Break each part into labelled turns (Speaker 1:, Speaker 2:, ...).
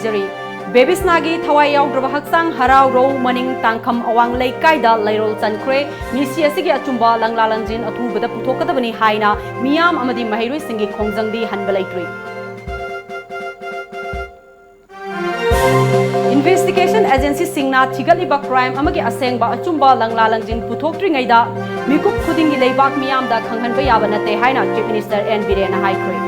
Speaker 1: पीजरी बेबिसनागी थवाई याउद्रबा हक्सांग हराव रो मनिंग तांखम अवांग लैकाइदा लैरोल चनख्रे मिसी असिगी अचुंबा लंगला लंजिन अथुबदा पुथोकदबनी हाइना मियाम अमदी महिरोई सिंगी खोंगजंगदी हनबा लैट्री इन्वेस्टिगेशन एजेंसी सिंगना थिगलिबा क्राइम अमगी असेंगबा अचुंबा लंगला लंजिन पुथोक्ट्रिङैदा मिकुप खुदिंगी लैबाक मियामदा खंगहनबा याबा नते हाइना चीफ मिनिस्टर एन बिरेना हाइख्रे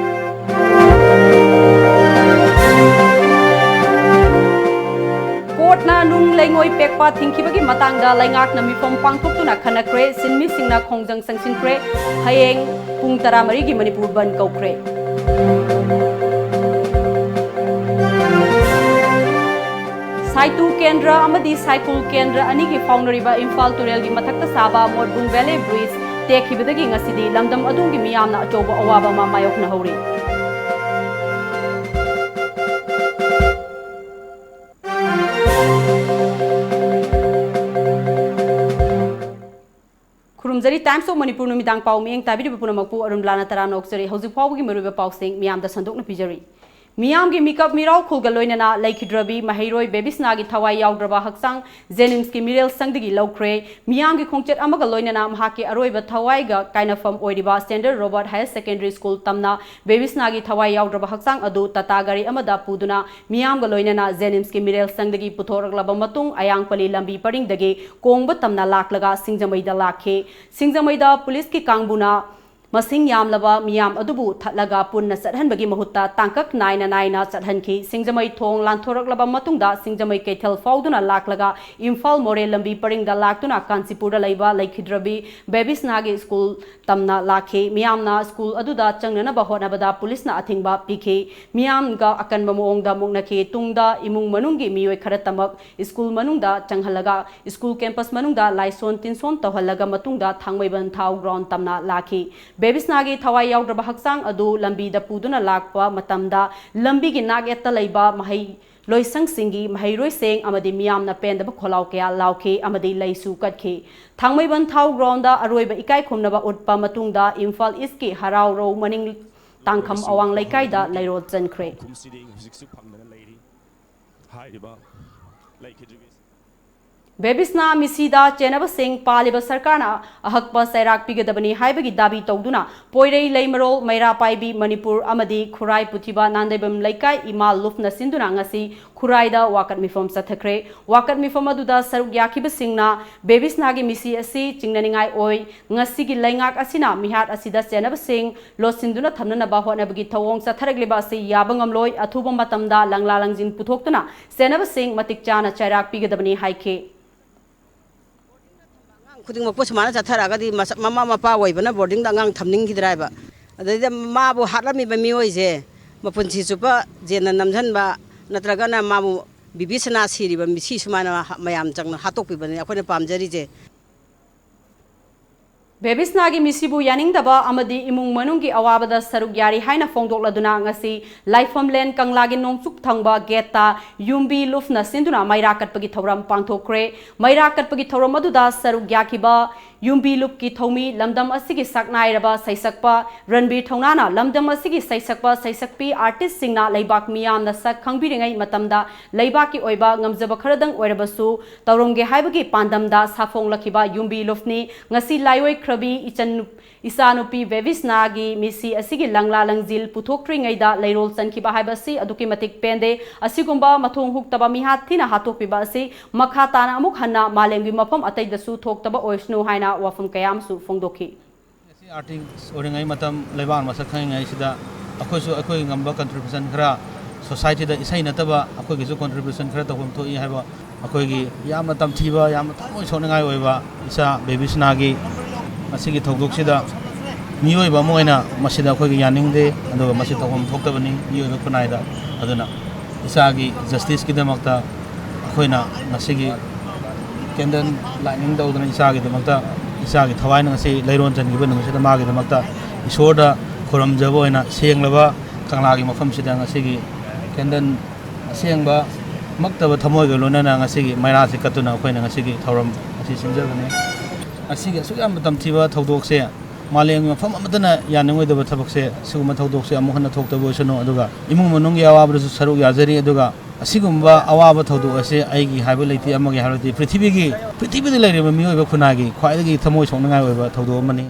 Speaker 1: कोर्टना नुंग लेंगोई पेकपा थिंखिबगी मतंगदा लैंगाकना मिफम पांगथोक्तुना खनख्रे सिनमी सिंगना खोंगजंग संगसिनख्रे हयेंग पुंग 13 गी मणिपुर बन कौख्रे साइतु केंद्र अमदी साइकुल केंद्र अनिगी फाउनरिबा इम्फाल तुरेलगी मथक्ता साबा मोरबुंग वैली ब्रिज तेखिबदगी ngасidi lamdam adungi miyamna achoba awaba ma mayokna hori खुरुमजरी टाइम्स ऑफ मणिपुर नुमिदांग पाउ मियंग ताबिरि पुनमकपु अरुमलाना तराम नोक्सरी हौजिक फाउबगी मरुबे पाउसिंग मियामदा संदोकना पिजरी मियामगी मिकअप मिराव खुलगा लोइनना लैखिद्रबी महिरोई बेबिसनागी थवाई याउद्रबा हक्सांग जेनिम्स की मिरेल संगदगी लौख्रे मियामगी खोंगचेट अमगा लोइनना महाके अरोइबा थवाईगा काइनाफम ओइरिबा standard Robert higher secondary school तमना बेबिसनागी थवाई याउद्रबा हक्सांग अदु तता गाड़ी अमदा पुदुना मियामगा लोइनना जेनिम्स की मिरेल संगदगी पुथोरगलबा मतुंग अयांगपली लंबी परिंगदगी कोंगबा तमना लाखलगा सिंगजमैदा लाखे सिंगजमैदा पुलिस की कांगबुना मसिंग यामलबा मियाम अदुबु थलगा पुन्ना चटहनबगी महुत्ता तांकक नाइना नाइना चटहनखी सिंगजमई थोंग लांथोरकलबा मतुंगदा सिंगजमई कैथल फाउदुना लाखलगा इम्फाल मोरे लंबी परिंगदा लाक्तुना कांसीपुरदा लैबा लैखिद्रबी बेबिसनागी स्कूल तमना लाखे मियामना स्कूल अदुदा चंगननबा होनबदा पुलिसना अथिंगबा पिखे मियामगा अकनबा मोंगदा मुंगनखे तुंगदा इमुंग मनुंगी मियोय खरा तमक स्कूल मनुंगदा चंगहलगा स्कूल कैंपस मनुंगदा लाइसोन तिनसोन तहलगा मतुंगदा थांगमैबन थाउ ग्राउंड तमना लाखे बेबिसनागी थवाई याउद्रबा हक्सांग अदु लंबीदा पुदुना लाकपा मतमदा लंबीगी नागेत्ता लैबा महै लोइसंग सिंगी महिरोई सेंग अमदी मियामना पेंदबा खोलाव कया लाउखे अमदी लैसु कटखे थांगमैबन थाउ ग्राउंडा अरोइबा इकाई खुमनबा उटपा मतुंगदा इम्फाल ईस्ट की हराव रो मनिंग तांखम अवांग लैकाइदा लैरोल चनख्रे बेबिसना मिसीदा चेनब सिंह पालिब सरकारना अहकप सैराक पिगदबनी हाइबगी दाबी तौदुना पोइरई लैमरोल मैरा पाइबी मणिपुर अमदी खुराई पुथिबा नांदैबम लैकाई इमा लुफना सिंदुना ngasi खुराइदा वाकत मिफम सथख्रे वाकत मिफम अदुदा सरुक याखिब सिंगना बेबिसनागी मिसी असि चिंगननिंगाई ओइ ngasi gi लैंगाक असिना मिहात असिदा चेनब सिंह लोसिंदुना थमननबा होनबगी थवोंग सथरगलिबा असि याबंगमलोय अथुबा मतमदा लंगला लंजिन पुथोक्तुना चेनब सिंह मतिक चाना चैराक पिगदबनी हाइखे
Speaker 2: खुदिंग मक्पो समाना चथरागदी ममा मपा ओइबना बोर्डिंग दा ngang थमनिंग गिद्राइबा अदैदा माबु हाटलमी बमिओइजे मपुनसी सुपा जेना नमझनबा नत्रगना माबु बिबिसना सिरिबा मिसी सुमाना मयाम चंगना हातोकपिबने अखोने पामजरीजे
Speaker 1: बेबिसनागी मिसीबु यानिंगदबा अमदी इमुंग मनुंगी अवाबदा सरुक यारी हाइना फोंदोकलदुना ngasi लाइफमलेन कंगलागी नोंगचुक थंगबा गेटा युम्बी लुफना सिंदुना मैरा कटपगी थौरम पांगथोक्रे मैरा कटपगी थौरम अदुदा सरुक याखिबा युम्बी लुपकी थौमी लमदम असिगी सकनाइरबा सैसकपा रणबीर थौनाना लमदम असिगी सैसकपा सैसकपी आर्टिस्ट सिंगना लैबाक मियामना सक खंगबिरिङै मतमदा लैबाकी ओइबा ngamjaba खरदंग ओइरबसु तौरंगे हाइबगी पांदमदा साफोंलखिबा युम्बी लुफनी ngasi लाइओइ ख्रबी इचानुपी बेबिसनागी मिसी असिगी लंगला लंगजिल पुथोक्ट्रिङैदा लैरोल चनखिबा हाइबसी अदुकी मतिक पेंदे असिगुंबा मथोंग हुक्तबा मिहाथिना हातोकपिबा असि मखा ताना अमुक हन्ना मालेमगी मफम अतैदसु थोक्तबा ओइसनु हाइना वाफम कयामसु फोंदोखि
Speaker 3: आर्टिस्ट ओरिङै मतम लैबान मसक खंगै सिदा अखोइसु अखोइ ngamba contribution खरा सोसाइटी दा इसै नतबा अखोइगिसु contribution खरा तखम थोइ हाइबा अखोइगी याम तमथिबा याम थमोइ सोनगाइ ओइबा इसा बेबिसनागी असिगी थौदोकसिदा मियोइबा मोइना मसिदा अखोइगी यानिंगदे अदुगा मसि तखम थोक्तबनी मियोइबा खुनाइदा अदुना इसागी जस्टिस की दमकता अखोइना ngasiगी कैंडल लाइनिंग तौदना इसागी दमकता इसागी थवाइना ngasi लैरोन चनगिबा नुमसिदा मागी दमकता इसोरदा खुरमजबा ओइना सेंगलबा कंगलागी मफमसिदा ngasiगी कैंडल सेंगबा मक्तबा थमोइगा लोनना ngasiगी मैरासे कतुना अखोइना ngasiगी थौरम असि सिंजबने असिगी असुयाम तमथिबा थौदोकसे मालेम मफम अमदना यानंगोइदब थबकसे सिगुम थौदोकसे अमुक हन्ना थोक्तबोसनो अदुगा इमुंग मनुंग यावाबरसु सरुक याजरी अदुगा असिगुम्बा अवाब थौदोक असे आइगी हाइबो लेति अमगे हारति पृथ्वीदि लेरिबा मियोइबा खुनागी ख्वाइदगी थमोइ सोंनगाइ ओइबा थौदोक अमनि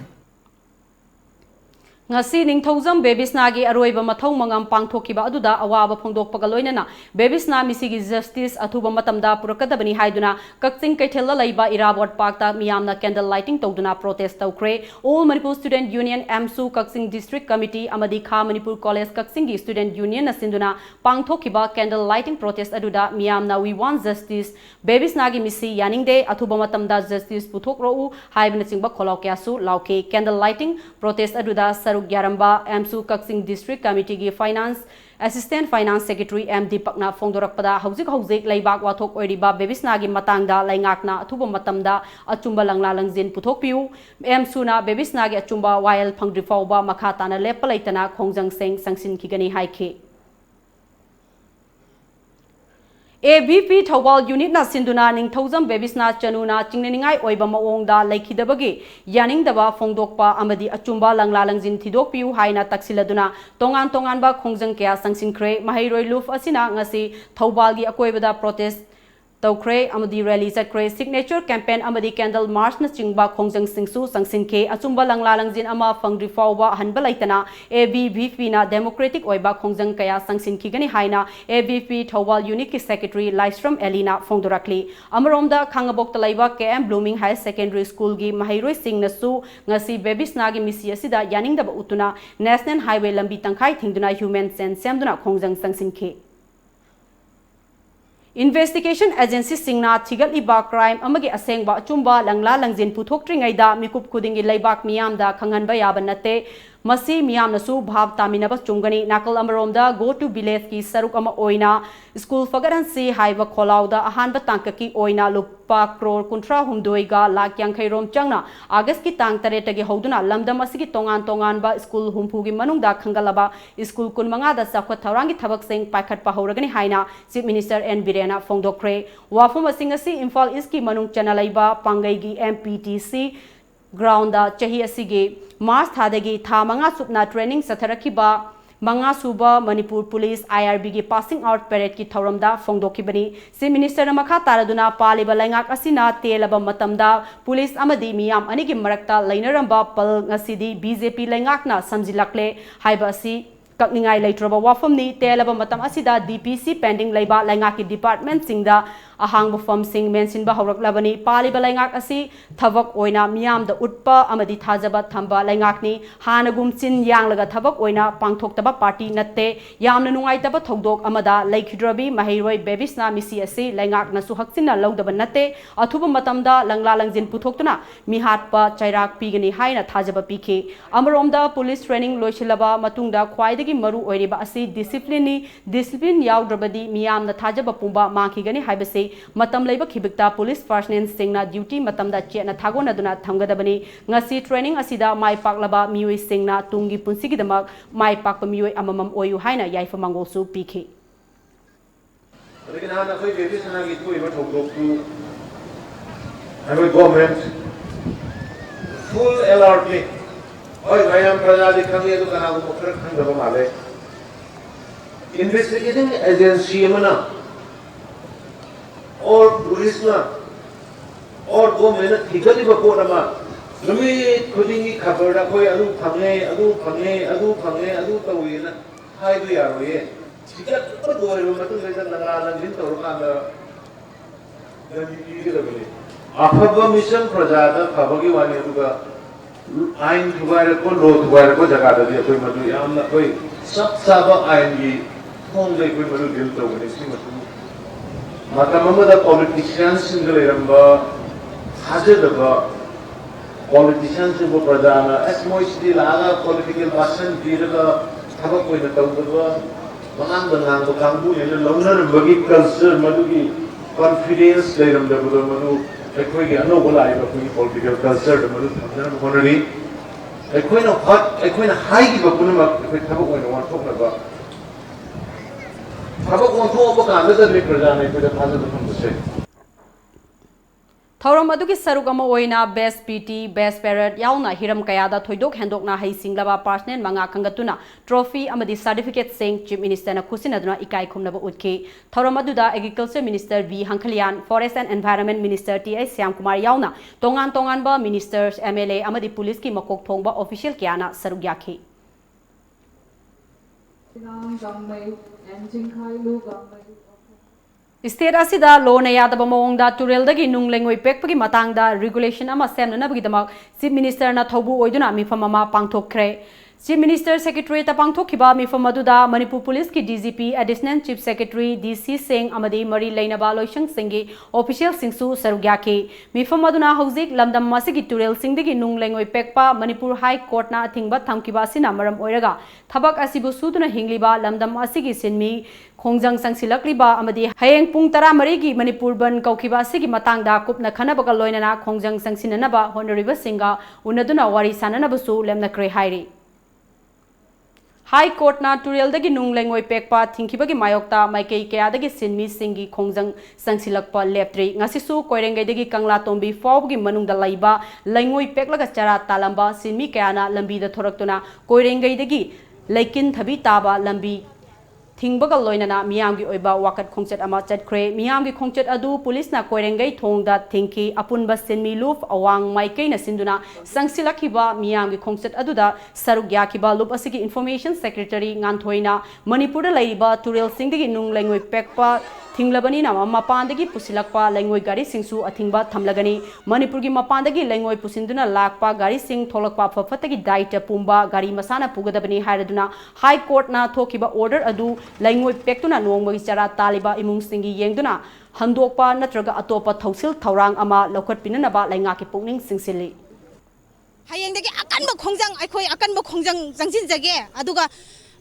Speaker 1: ngasi ningthojam bebisna gi aroiba mathau mangam pangthokiba aduda awaba phongdokpaga loinana bebisna misigi justice athuba matamda purakadabani haiduna kakching kaithella laiba irabot parkta miyamna candle lighting tawduna protest tawkre all manipur student union amsu kakching district committee amadi kha manipur college kakching gi student union asinduna pangthokiba candle lighting protest aduda miyamna we want justice bebisna gi misi yaningde athuba matamda justice puthokro haibna chingba kholokyasu lauke candle lighting protest aduda Yaramba Amsu Kakching District Committee gi Finance Assistant Finance Secretary M Dipakna Fongdorakpada hauzik laibak wathok oiriba bebisna gi matangda laingakna athuba matamda achumba langla langjin puthokpiu Amsu na bebisna gi achumba wail phangdri fawba makha tana lepalaitana khongjang seng sangsin kigani haike ABP Thawal unit na sinduna ningthojam bebisna chanuna chingneningai oiba maongda laikhidabagi yaningdaba phongdokpa amadi achumba langla langjin thidokpiu haina taksiladuna tongan ba khongjang kya sangsinkhre mahairoi luf asina ngasi Thawal gi akoibada protest Tawkre amadi rally chakre signature campaign amadi candle march na chingba khongjang singsu sangsinke achumba langla langjin ama phangri fawba hanba laitana ABVP na democratic oiba khongjang kaya sangsinkigani haina ABVP Thawal unit ki secretary Lystrom Elina Fongdorakli Amaromda Khangabok talaiba KM Blooming High Secondary School gi mahairoi sing nasu ngasi bebisna gi misi asida yaningdaba utuna national highway lambi tangkhai thingduna human sense semduna khongjang sangsinke Investigation Agency Singna Chigal Iba Crime Amagi Asengba Chumba Langla Langjin Puthokringaida Mikup Kudingi Laibak Miyamda Khanganba Yabanate Masi Miyamnasu Bhav Taminaba Chungani Nakal Amaromda Go to Village ki Saruk Ama Oina School Fagaransi Haiba Kholauda Ahanba Tankaki Oina Lupa Crore Kuntra Humdoiga Lakyang Khairom Changna August ki Tang Taretagi Hoduna Lamdam Asigi Tongan ba School Humpugi Manungda Khangalaba School Kunmanga da Sakwat Taurangi Thabak Sing Pakhat Pahoragani Haina Chief Minister N Birena Fongdokre Wafum Asingasi Imphal East ki Manung Chanalaiba Pangaigi MPTC Ground da Chahi Asigi Mars Thadagi Tha Manga Supna Training Satharakiba Manga Suba Manipur Police IRB gi passing out parade ki thauramda Fongdokibani Chief Minister Makha Taraduna Paliba Laingak Asina Telaba Matamda Police Amadi Miyam Anigi Marakta Lainaramba Pal Ngasidi BJP Laingakna Samjilakle Haibasi Kakningai Laitraba Wafamni Telaba Matam Asida DPC pending Laiba Laingaki Department Singda Ahang Bufam Sing Mensin Bahorak Labani Pali Balangak Asi Thavak Oina Miam the Utpa Amadi Tajabat Thamba Langakni Hanagum Sin Yang Laga Thavak Oina Pangtok Taba Party Nate Yam Nungai Taba Togdok Amada Lake Hidrabi Mahiroi Bebisna Misi Asi Langak Nasuhaksina Logdaba Nate Atuba Matamda Langla Langjin Putoktuna Mihatpa Chairak Pigani Haina Tajaba Pike Amaromda Police Training Loishilaba Matungda Kwaidagi Maru Oiriba Asi Discipline Yaudrabadi Miam the Tajaba Pumba Makigani Haibase Matam Laiba Kibikta Police Personnel Singna duty Matamda Chena Thagona Duna Thangadabani Ngasi training Asida Mai Paklaba Miui Singna Tungi Punsigi Damak Mai Pakpa Miui Amamam Oyu Haina Yaifa Mangosu PK.
Speaker 4: Government full alert investigating agency or police or government higali bapora ma lumi khudingi khabar da koi adu phange tawina hai du yaro ye tiga to dore ma tu le na din to ka da gi da bele afaba mission prajada khabagi wani duga ain dugar ko lo dugar ko jaga da dia koi madu yam na koi sab sab ain gi hong le koi madu dil to ni si matu Matamamada politicians in the Ramba Hazardaba politicians in Bopradana, as Moisti Lala, political person, Dira, Tabak with the Tauba, Manangan, the Kambu, and the Loner, Bagi culture, Madugi, confidence, they run the Budamanu, a quick and noble eye of political culture, the Madu Honori, a queen of hot, a queen of high of Punama, with Tabak when one talking about.
Speaker 1: थौरम अदुगी सरुक अमा ओइना best PT best पेरेट याउना हिरम कयादा थोइदोक हेंदोकना हई सिंगलबा पर्सनल मंगा खंगतुना ट्रॉफी अमदी सर्टिफिकेट सिंग चीफ मिनिस्टर ना खुसिनदुना इकाई खुमनबा उतकी थौरम अदुदा agriculture minister B Hangkhalian forest and environment minister T S Shyam Kumar याउना तोंगान तोंगानबा मिनिस्टर्स एमएलए अमदी पुलिस की मकोक थोंगबा ऑफिशियल क्याना सरुक याखी स्टेट असिदा लोन यादब मौंगदा तुरेलदगी नुंग लेंगोई पेकपगी मतंगदा रेगुलेशन अमा सेमननबगीदमक चीफ मिनिस्टर ना थौबु ओइदुना मिफम अमा पांगथोखरे चीफ मिनिस्टर सेक्रेटरी पांगथोखिबा मिफम अदुदा मणिपुर पुलिस की DGP additional chief secretary DC सिंह अमदी मरी लेनबा लोइसंग सिंगी ऑफिशियल सिंगसु सरुग्याकी मिफम अदुना हौजिक लमदम मसिगी तुरेल सिंगदगी नुंग लेंगोई पेकपा मणिपुर हाई कोर्ट ना थिंगबा थमकिबा सिना मरम ओइरगा थबक असिबु सुदुना हिंगलिबा लमदम असिगी सिनमी खोंजंग संगसिलक्लिबा अमदी हयेंग पुंग 13 की मणिपुर बन कौखिबा सिगी मतंगदा कुपना खनबगा लोइनना खोंजंग संगसिननबा होनरेबल सिंगा उनदुना वारी साननबसु लेमनक्रे हाइरी हाई कोर्ट ना तुरेलदगी नुंग लेंगोई पेकपा थिंखिबगी मायोक्ता माइकई कयादगी सिनमी सिंगी खोंजंग संगसिलक्पा लेप्ट्री ngasisu कोइरेंगैदगी कंगला तोंबी फावगी मनुंगदा लैबा लेंगोई पेकलगा चरा तालंबा सिनमी कयाना लंबीदा थोरक्तुना कोइरेंगैदगी लेकिन थबी ताबा लंबी थिंगबगा लोइनना मियामगी ओइबा वाकत खोंचत अमा चटख्रे मियामगी खोंचत अदु पुलिसना कोइरेंगै थोंगदा थिंकी अपुनबा सिनमी लूफ अवांग माइकैना सिंदुना संगसिलखिबा मियामगी खोंचत अदुदा सरुक याखिबा लूप असिगी इन्फॉर्मेशन सेक्रेटरी nganthoi मणिपुरदा लैबा तुरेल सिंगदगी नुंग लेंगोई पेकपा थिंगलबनी ना मपानदगी पुसिलक्पा लेंगोई गाड़ी सिंगसु अथिंगबा थमलगनी मणिपुर की मपानदगी लेंगोई पुसिंदुना लाकपा गाड़ी सिंग थोलक्पा फफतगी दायित्व पुंबा गाड़ी मसाना पुगदबनी हायरदुना हाई कोर्ट ना थोखिबा ऑर्डर अदु लेंगोई पेक्तुना नोंगबगी चरा तालिबा इमुंग सिंगी येंगदुना हंदोकपा नत्रगा अतोपा थौसिल थौरांग अमा लौखटपिननबा लेंगाकी पुकनिंग सिंसिली
Speaker 5: हयेंदगी अकनबो खोंजंग अखोय अकनबो खोंजंग जंगसिनजगे अदुगा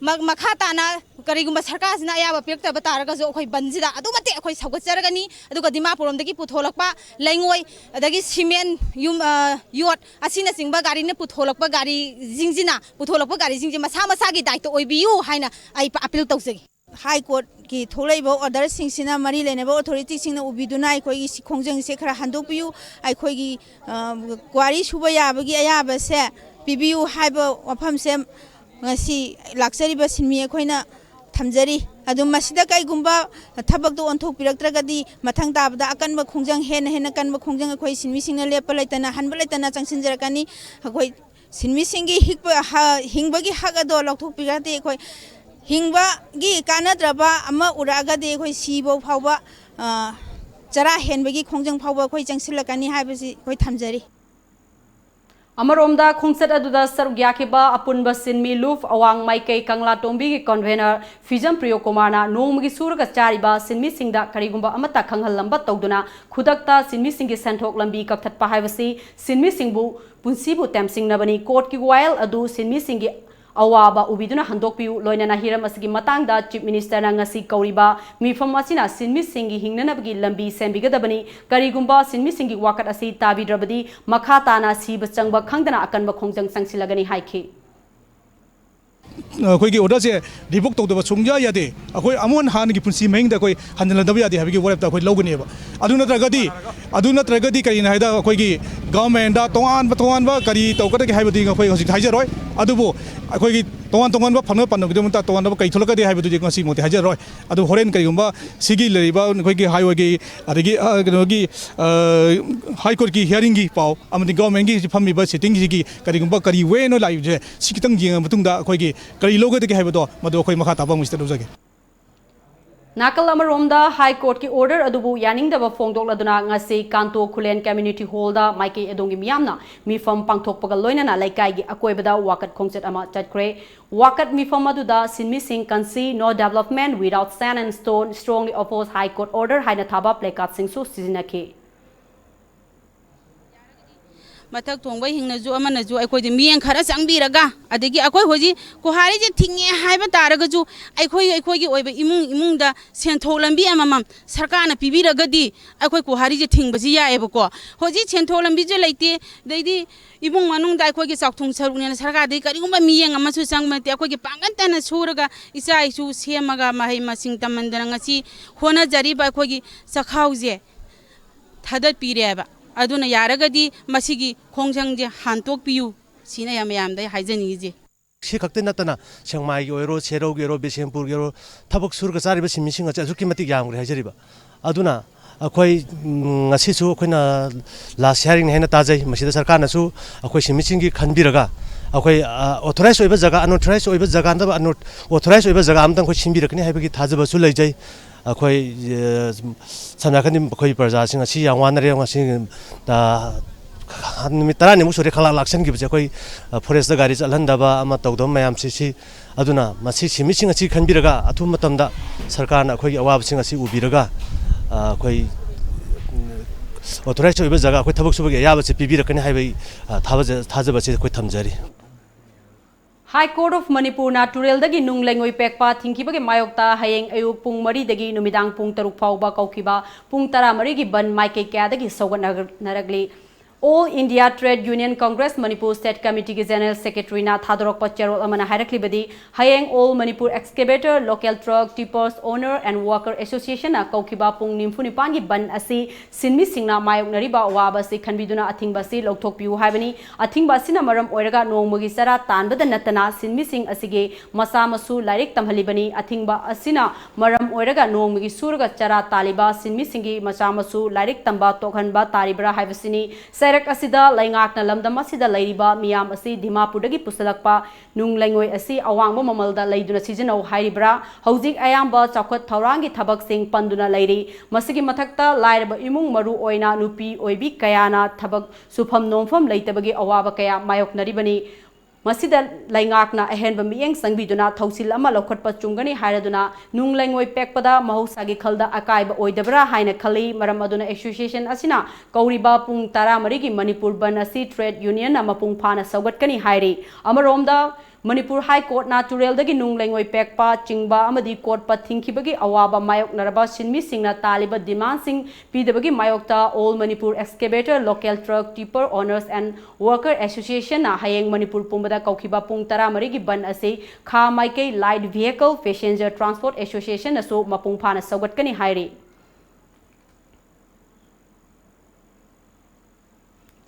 Speaker 5: मखा ताना करिगुम सरकारसिना अयाबा पिरक्तबा तारगजो अखोय बनजिदा अदुमते अखोय सौगचरगनी अदुगा दिमापुरमदगी पुथोलक्पा लेंगोय अदगी सीमेंट युम योट असिना सिंगबा गाड़ीने पुथोलक्पा गाड़ी जिंजिना पुथोलक्पा गाड़ी जिंजि मसा मसागी दायित्व ओइबियु हाइना आई अपील तौजगी हाई कोर्ट की थोलैबो ऑर्डर सिंगसिना मरी लेनेबो अथॉरिटी सिंगना उबिदुना अखोय खोंजंग से खरा हंदोकपियु अखोयगी क्वारी सुबा याबगी अयाबसे पिबियु हाइबो वफमसे ngasi laksariba sinmi akoina thamjari adum masida kaigumba thabak do onthok piraktragadi mathang tabda akanba khongjang hen akanba khongjang akoi sinmi singna lepa laitana hanba laitana changsinjarakani akoi sinmi singi hingbagi hagado lokthok pirate akoi hingba gi kanadraba ama uragade akoi sibo phawba chara henbagi khongjang phawba akoi changsilakani haibasi akoi thamjari
Speaker 1: अमरोमदा खोंसत अदुदा सरुक याखिबा अपुनबा सिनमी लूफ अवांग माइकई कंगला टोंबी की convener फिजम प्रियो कुमारना नोंगगी सूरगा चारिबा सिनमी सिंगदा करिगुंबा अमता खंगहलंबा तौदुना खुदकता सिनमी सिंगी सेंथोक लंबी कक्थत पाहायबसी सिनमी सिंगबु पुंसीबु तेमसिंगनबनी court की vial अदु सिनमी सिंगी अवाबा उबिदुना हंदोकपियु लोइनना Hiram असगी मतंगदा chief minister ना ngasi कौरिबा मिफम असिना सिनमी सिंगी हिंगननबगी लंबी सेंबिगदबनी करिगुंबा सिनमी सिंगी वाकत असि ताबिद्रबदी मखा ताना सिब चंगबा खंगदना अकनबा खोंजंग संगसिलगनी हाइखि
Speaker 6: अखोई ऑर्डर से रिवोक तौदब सुंजा यादे अखोई अमोन हान की पुंसी महिंग अखोई हंजलदब यादे हाबी वरेप अखोई लौगनेब अदु नत्रगदी करी हाइदा अखोई गवर्नमेंट तोंगान करी तौकदगे हाइबदी अखोई हजिक हाइजरोय अदुबो अखोई तोंगान फन पन्नगदमता तोंगान कई थोलकदे हाइबदुदि ngasi मोते हाइजरोय अदु होरेन करीगुंबा सिगी लरिबा अखोई हाईवे अदगी कनोगी हाई कोर्ट की हियरिंग की पाव अमदी गवर्नमेंट की फमिबा सिटिंग की करीगुंबा करी वे नो लाइव जे सिकितंग जिंग मतुंगदा अखोई करी लोगदगे हाइबदो मदो अखोई मखा ताबा मिस्टर दोजगे
Speaker 1: नाकल अमरोमदा हाई कोर्ट की ऑर्डर अदुबु यानिंगदबा फोंगदोक्लदुना ngasi Kanto Khullen community hall दा माइके एदोंगी मियामना मिफम पांगथोकपगा लोइनना लाइकाइगी अकोइबदा वाकत खोंचत अमा चटख्रे वाकत मिफम अदुदा सिनमी सिंह कंसी no development without sand and stone strongly oppose high court order हाइना थाबा प्लेकार्ड सिंगसु सिजिनाखि
Speaker 5: मथक थोंबा हिंगनजु अमनजु अखोयदि मियें खरा चंगबिरगा अदगी अखोय होजि कोहारी जे थिंगे हाइबा तारगजु अखोयगी ओइबा इमुंगदा सेंथोक लंबी अममम सरकारना पिबिरगदी अखोय कोहारी जे थिंगबजि याएबको होजि सेंथोक लंबी जे लेते दैदि इमुंग मनुंगदा अखोयगी चाउथुंग सरुने सरकारदि करिगुंबा मियें अमसु चंगमते अखोयगी पांगनतना सुरगा इसा इसु सेमगा महै मसिंग तमंदना ngasi होना जरिबा अखोयगी सखाउजे थदत पिरेबा
Speaker 7: अदुना यारगदी मसिगी खोंजंग जे हांतोक पियु सिना याम याम दे हाइजनी जे
Speaker 8: सी खक्ते नतना सेंगमाई ओरो सेरो गेरो बिशेमपुर गेरो थबक सुरग चारिबा सिमिसिंग अजुकी मति यामग्रे हाइजरिबा अदुना अखोई ngasisu अखोइना लास्ट हियरिंग हेना ताजै मसिदा सरकारनासु अखोइ सिमिसिंगी खनबिरगा अखोइ ऑथराइज ओइबा जगह अनऑथराइज ओइबा जगह अंदा ऑथराइज ओइबा जगह आमतंग खो सिमबिरकनि हाइबगी थाजबसु लैजै अखोइ सनाखनि अखोइ प्रजासिंग असि यावानरे ngasi दा नुमित तरानि मुसुरे खला लाक्सन गिबजे अखोइ फॉरेस्ट गाड़ी चलहनदबा अमा तौदम मयाम सिसि अदुना मसि सिमिसिंग असि खनबिरगा अथु मतमदा सरकारना अखोइ अवाबसिंग असि उबिरगा अखोइ ऑथराइज ओइबा जगह अखोइ थबक सुबगे याबसे पिबिरकनि हाइबै थाजबसे अखोइ थमजरी
Speaker 1: हाई कोर्ट ऑफ मणिपुर ना तुरेलदगी नुंग लेंगोई पेकपा थिंकीबगे मायोक्ता हयेंग अयु पुंग मरीदगी नुमिदांग पुंग तरुक फाउबा कौखिबा पुंग तरा मरीगी बन माइके क्यादगी सौगनरगली All India Trade Union Congress Manipur State Committee की General Secretary ना थादरक पच्चरोल अमना हायरकली बदी हयेंग All Manipur Excavator Local Truck Tippers Owner and Worker Association ना कौखिबा पुंग निम्फु निपांगी बन असी सिनमी सिंगना मायोकनरिबा वाबा से खनबिदुना अथिंगबा से लौथोकपियु हायबनी अथिंगबा सिना मरम ओइरगा नोंगमगी सरा तानबद नतना सिनमी सिंग असिगे मसा मसु लाइरिक तमहलिबनी अथिंगबा असिना मरम ओइरगा नोंगमगी सुरगा चरा तालिबा सिनमी सिंगी मसा मसु लाइरिक तंबा तोखनबा तारिबरा हायबसिनी सैरक असिदा लैंगाकना लमदम असिदा लैरिबा मियाम असि दिमापुरदगी पुसलकपा नुंग लैंगोय असि अवांगबा ममलदा लैदुना सिजनौ हाइरिबरा हौजिक अयाम्बा चौखत थौरांगी थबकसिंग पंदुना लैरि मसिगी मथक्ता लाइरबा इमुंग मरु ओइना नुपी ओइबी कयाना थबक सुफम नोंफम लैतबगी अवाबा कया मायोकनरिबनी मसिदा लैंगाकना अहेनबा मियेंग संगबिदुना थौसिल अमा लौखटपा चुंगनी हायरदुना नुंग लैंगोय पेकपदा महौसागी खलदा अकायबा ओइदबरा हायना खली मरम अदुना एसोसिएशन असिना कौरिबा पुंग तरा मरिगी मणिपुर बन असि ट्रेड यूनियन मपुंग फाना सौगटकनी हायरि अमरोमदा मणिपुर हाई कोर्ट ना तुरेलदगी नुंग लैंगोय पेकपा चिंगबा अमदी कोर्ट पा थिंखिबगी अवाबा मायोकनरबा सिनमी सिंगना तालिबा डिमांड सिंग पीदबगी मायोकता all Manipur excavator local truck tipper owners and worker association ना हयेंग मणिपुर पुंबदा कौखिबा पुंग तरा मरिगी बन असे खा माइके light vehicle passenger transport association नसो मपुंग फाना सौगटकनी हायरि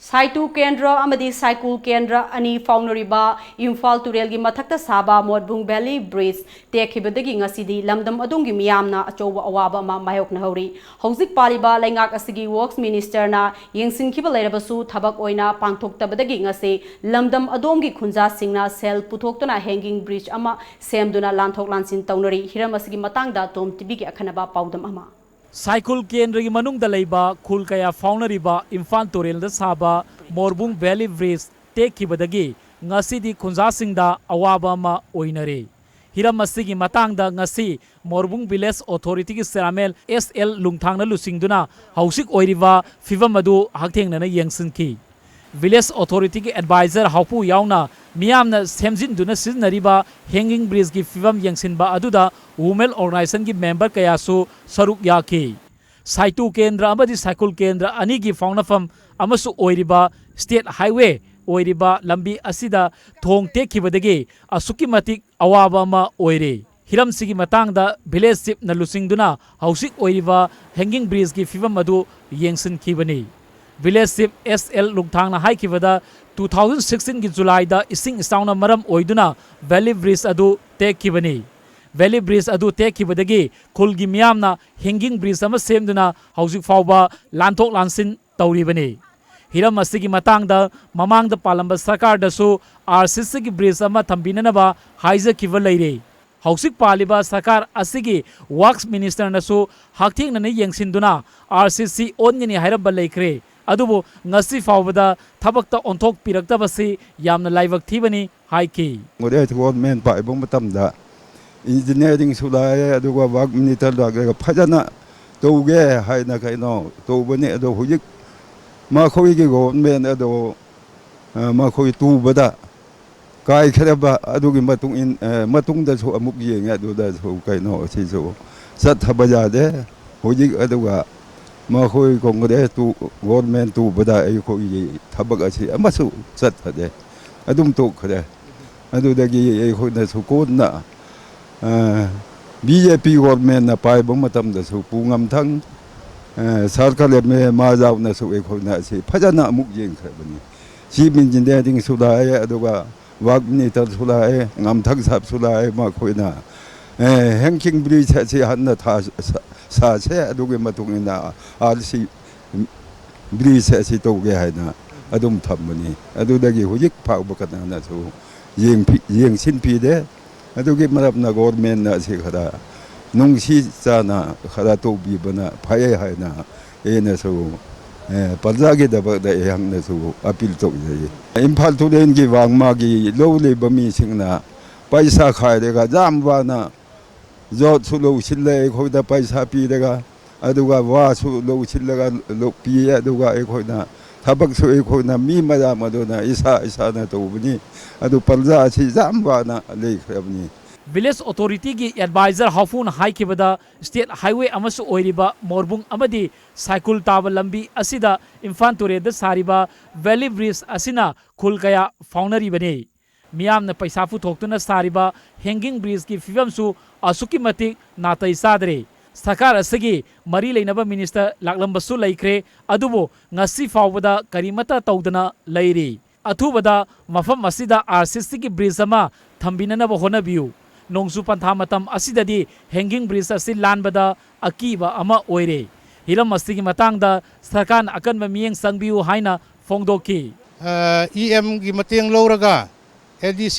Speaker 1: साइटू केंद्र अमदी साइकुल केंद्र अनि फाउनरिबा इम्फाल तुरेलगी मथक्ता साबा मोरबुंग वैली ब्रिज तेखिबदगी ngасidi लमदम अदुंगी मियामना अचौबा अवाबा मा मायोकना हौरी हौजिक पालिबा लैंगाक असगी वर्क्स मिनिस्टर ना येंसिनखिबा लैरबसु थबक ओइना पांगथोक्तबदगी ngase लमदम अदोमगी खुंजा सिंगना सेल पुथोक्तना हैंगिंग ब्रिज अमा सेमदुना लांथोक लांसिन तौनरी हिरम असगी मतंगदा तोम टीवी की अखनबा पाउदम अमा
Speaker 9: साइकुल केंद्र की मनुंग दलैबा खुल कया फाउनरिबा इम्फाल तुरेल साबा मोरबुंग वैली ब्रिज तेखिबदगी ngасidi खुंजासिंगदा अवाबा मा ओइनरे हिरम असिगी मतंगदा ngasi मोरबुंग विलेज अथॉरिटी की सेरामेल एसएल लुंगथांगना लुसिंगदुना हौसिक ओइरिबा फिवम अदु हाक्थेंगना यंगसिनकी विलेज अथॉरिटी की एडवाइजर हाउपु यावना मियामना सेमजिनदुना सिजनरिबा हैंगिंग ब्रिज की फिवम यंगसिनबा अदुदा वुमेन ऑर्गेनाइजेशन की मेंबर कयासु सरुक याकी साइटू केंद्र अमदी साइकुल केंद्र अनि की फाउनफम अमसु ओइरिबा स्टेट हाईवे ओइरिबा लंबी असिदा थोंग तेखिबदगी असुकी मतिक अवाबा मा ओइरे हिरम सिगी मतंगदा विलेज चिफ न लुसिंगदुना हौसिक ओइरिबा हैंगिंग ब्रिज की फिवम अदु यंगसिन खिबनी विलेज चिफ एसएल लुंगथांगना हाइकिबदा 2016 की जुलाई दा इसिंग इसाउना मरम ओइदुना वैली ब्रिज अदु तेखिबनी वैली ब्रिज अदु तेखिबदगी खुलगी मियामना हैंगिंग ब्रिज अमा सेमदुना हौजिक फाउबा लांथोक लांसिन तौरिबनी हिरम असिगी मतंगदा ममांगदा पालंबा सरकार दसु आरसीसी की ब्रिज अमा थंबिननबा हाइजकिबा लैरे हौसिक पालिबा सरकार असिगी वर्क्स मिनिस्टर नसु हाक्थिंगनने यंगसिनदुना आरसीसी ओनगनी हाइरबा लैख्रे अदुबो ngasi फाउबदा थबक्ता ओंथोक पिरक्तबसी यामना लाइवक थीबनी हाइकी
Speaker 10: मोदे गवर्नमेंट पाइबो मतमदा इंजीनियरिंग सुलाय अदुगा वर्क मिनिस्टर लागे फजना तौगे हाइना कइनो तौबने अदो हुजिक माखोइगी गवर्नमेंट अदो माखोइ तुबदा काय खरबा अदुगी मतुंगदसु अमुक येंगे अदुदासु कइनो सिसु सत्थबजादे हुजिक अदुगा माखोइ कांग्रेस तु गवर्नमेंट तु बदा अखोइ थबक असि अमसु चतदे अदुम तो खरे अदुदगी अखोइना सुकोना बीजेपी गवर्नमेंट ना पाइबो मतम दसु पुंगम थंग सरकार में मा जावना सो एखोना से फजना अमुक जेंग खबनी चिफ इंजीनियरिंग सुलाए अदुगा वाक मिनिस्टर सुलाए ngamthak sap सुलाए मा खोइना हैंकिंग ब्रिज से हन्ना था सा से अदुगे मतुंगिना आरसी ब्रिज से तोगे हैना अदुम थमनी अदुदगी हुजिक फाव कना सो येंग सिन पीदे अदुगे मरबना गवर्नमेंट ना से खरा नुंगसी चाना खरा तोबीबना फाये हैना एनसो प्रजागे दबद एहंगनसो अपील तोजे इम्फाल टुलेन की वांगमागी लोले बमी सिंगना पैसा खायरेगा जामवाना जॉब सुलो सिल्ले खोदा पैसा पीरेगा अदुगा वासु लो सिल्लेगा लो पीए अदुगा एखोना थबक सो एखोना मी मजा मदोना इसा ना तोबनी अदु प्रजा सि जामवाना लेखरबनी
Speaker 9: विलेज ऑथोरिटी की एडवाइजर हाफून हाइकिबदा स्टेट हाईवे अमसु ओइरिबा मोरबुंग अमदी साइकिल ताब लंबी असिदा इम्फाल तुरेद सारिबा वैली ब्रिज असिना खुल कया फाउनरी बने मियामना पैसा फुथोक्तुना सारिबा हैंगिंग ब्रिज की फिवमसु असुकी मतिक नातै सादरे सरकार असगी मरी लेनबा मिनिस्टर लाकलंबसु लैख्रे अदुबो ngasi फावबदा करीमता तौदना लैरी अथुबदा मफम असिदा आरसीसी की ब्रिज अमा थंबिननबा होनबियु नोंसु पंथा मतम असिददी हैंगिंग ब्रिज असि लानबदा अकीबा अमा ओइरे हिरम अस्तिगी मतांगदा सरकार अकनबा मियेंग संगबियु हाइना फोंगदोकी
Speaker 11: EM की मतेंग लौरगा ADC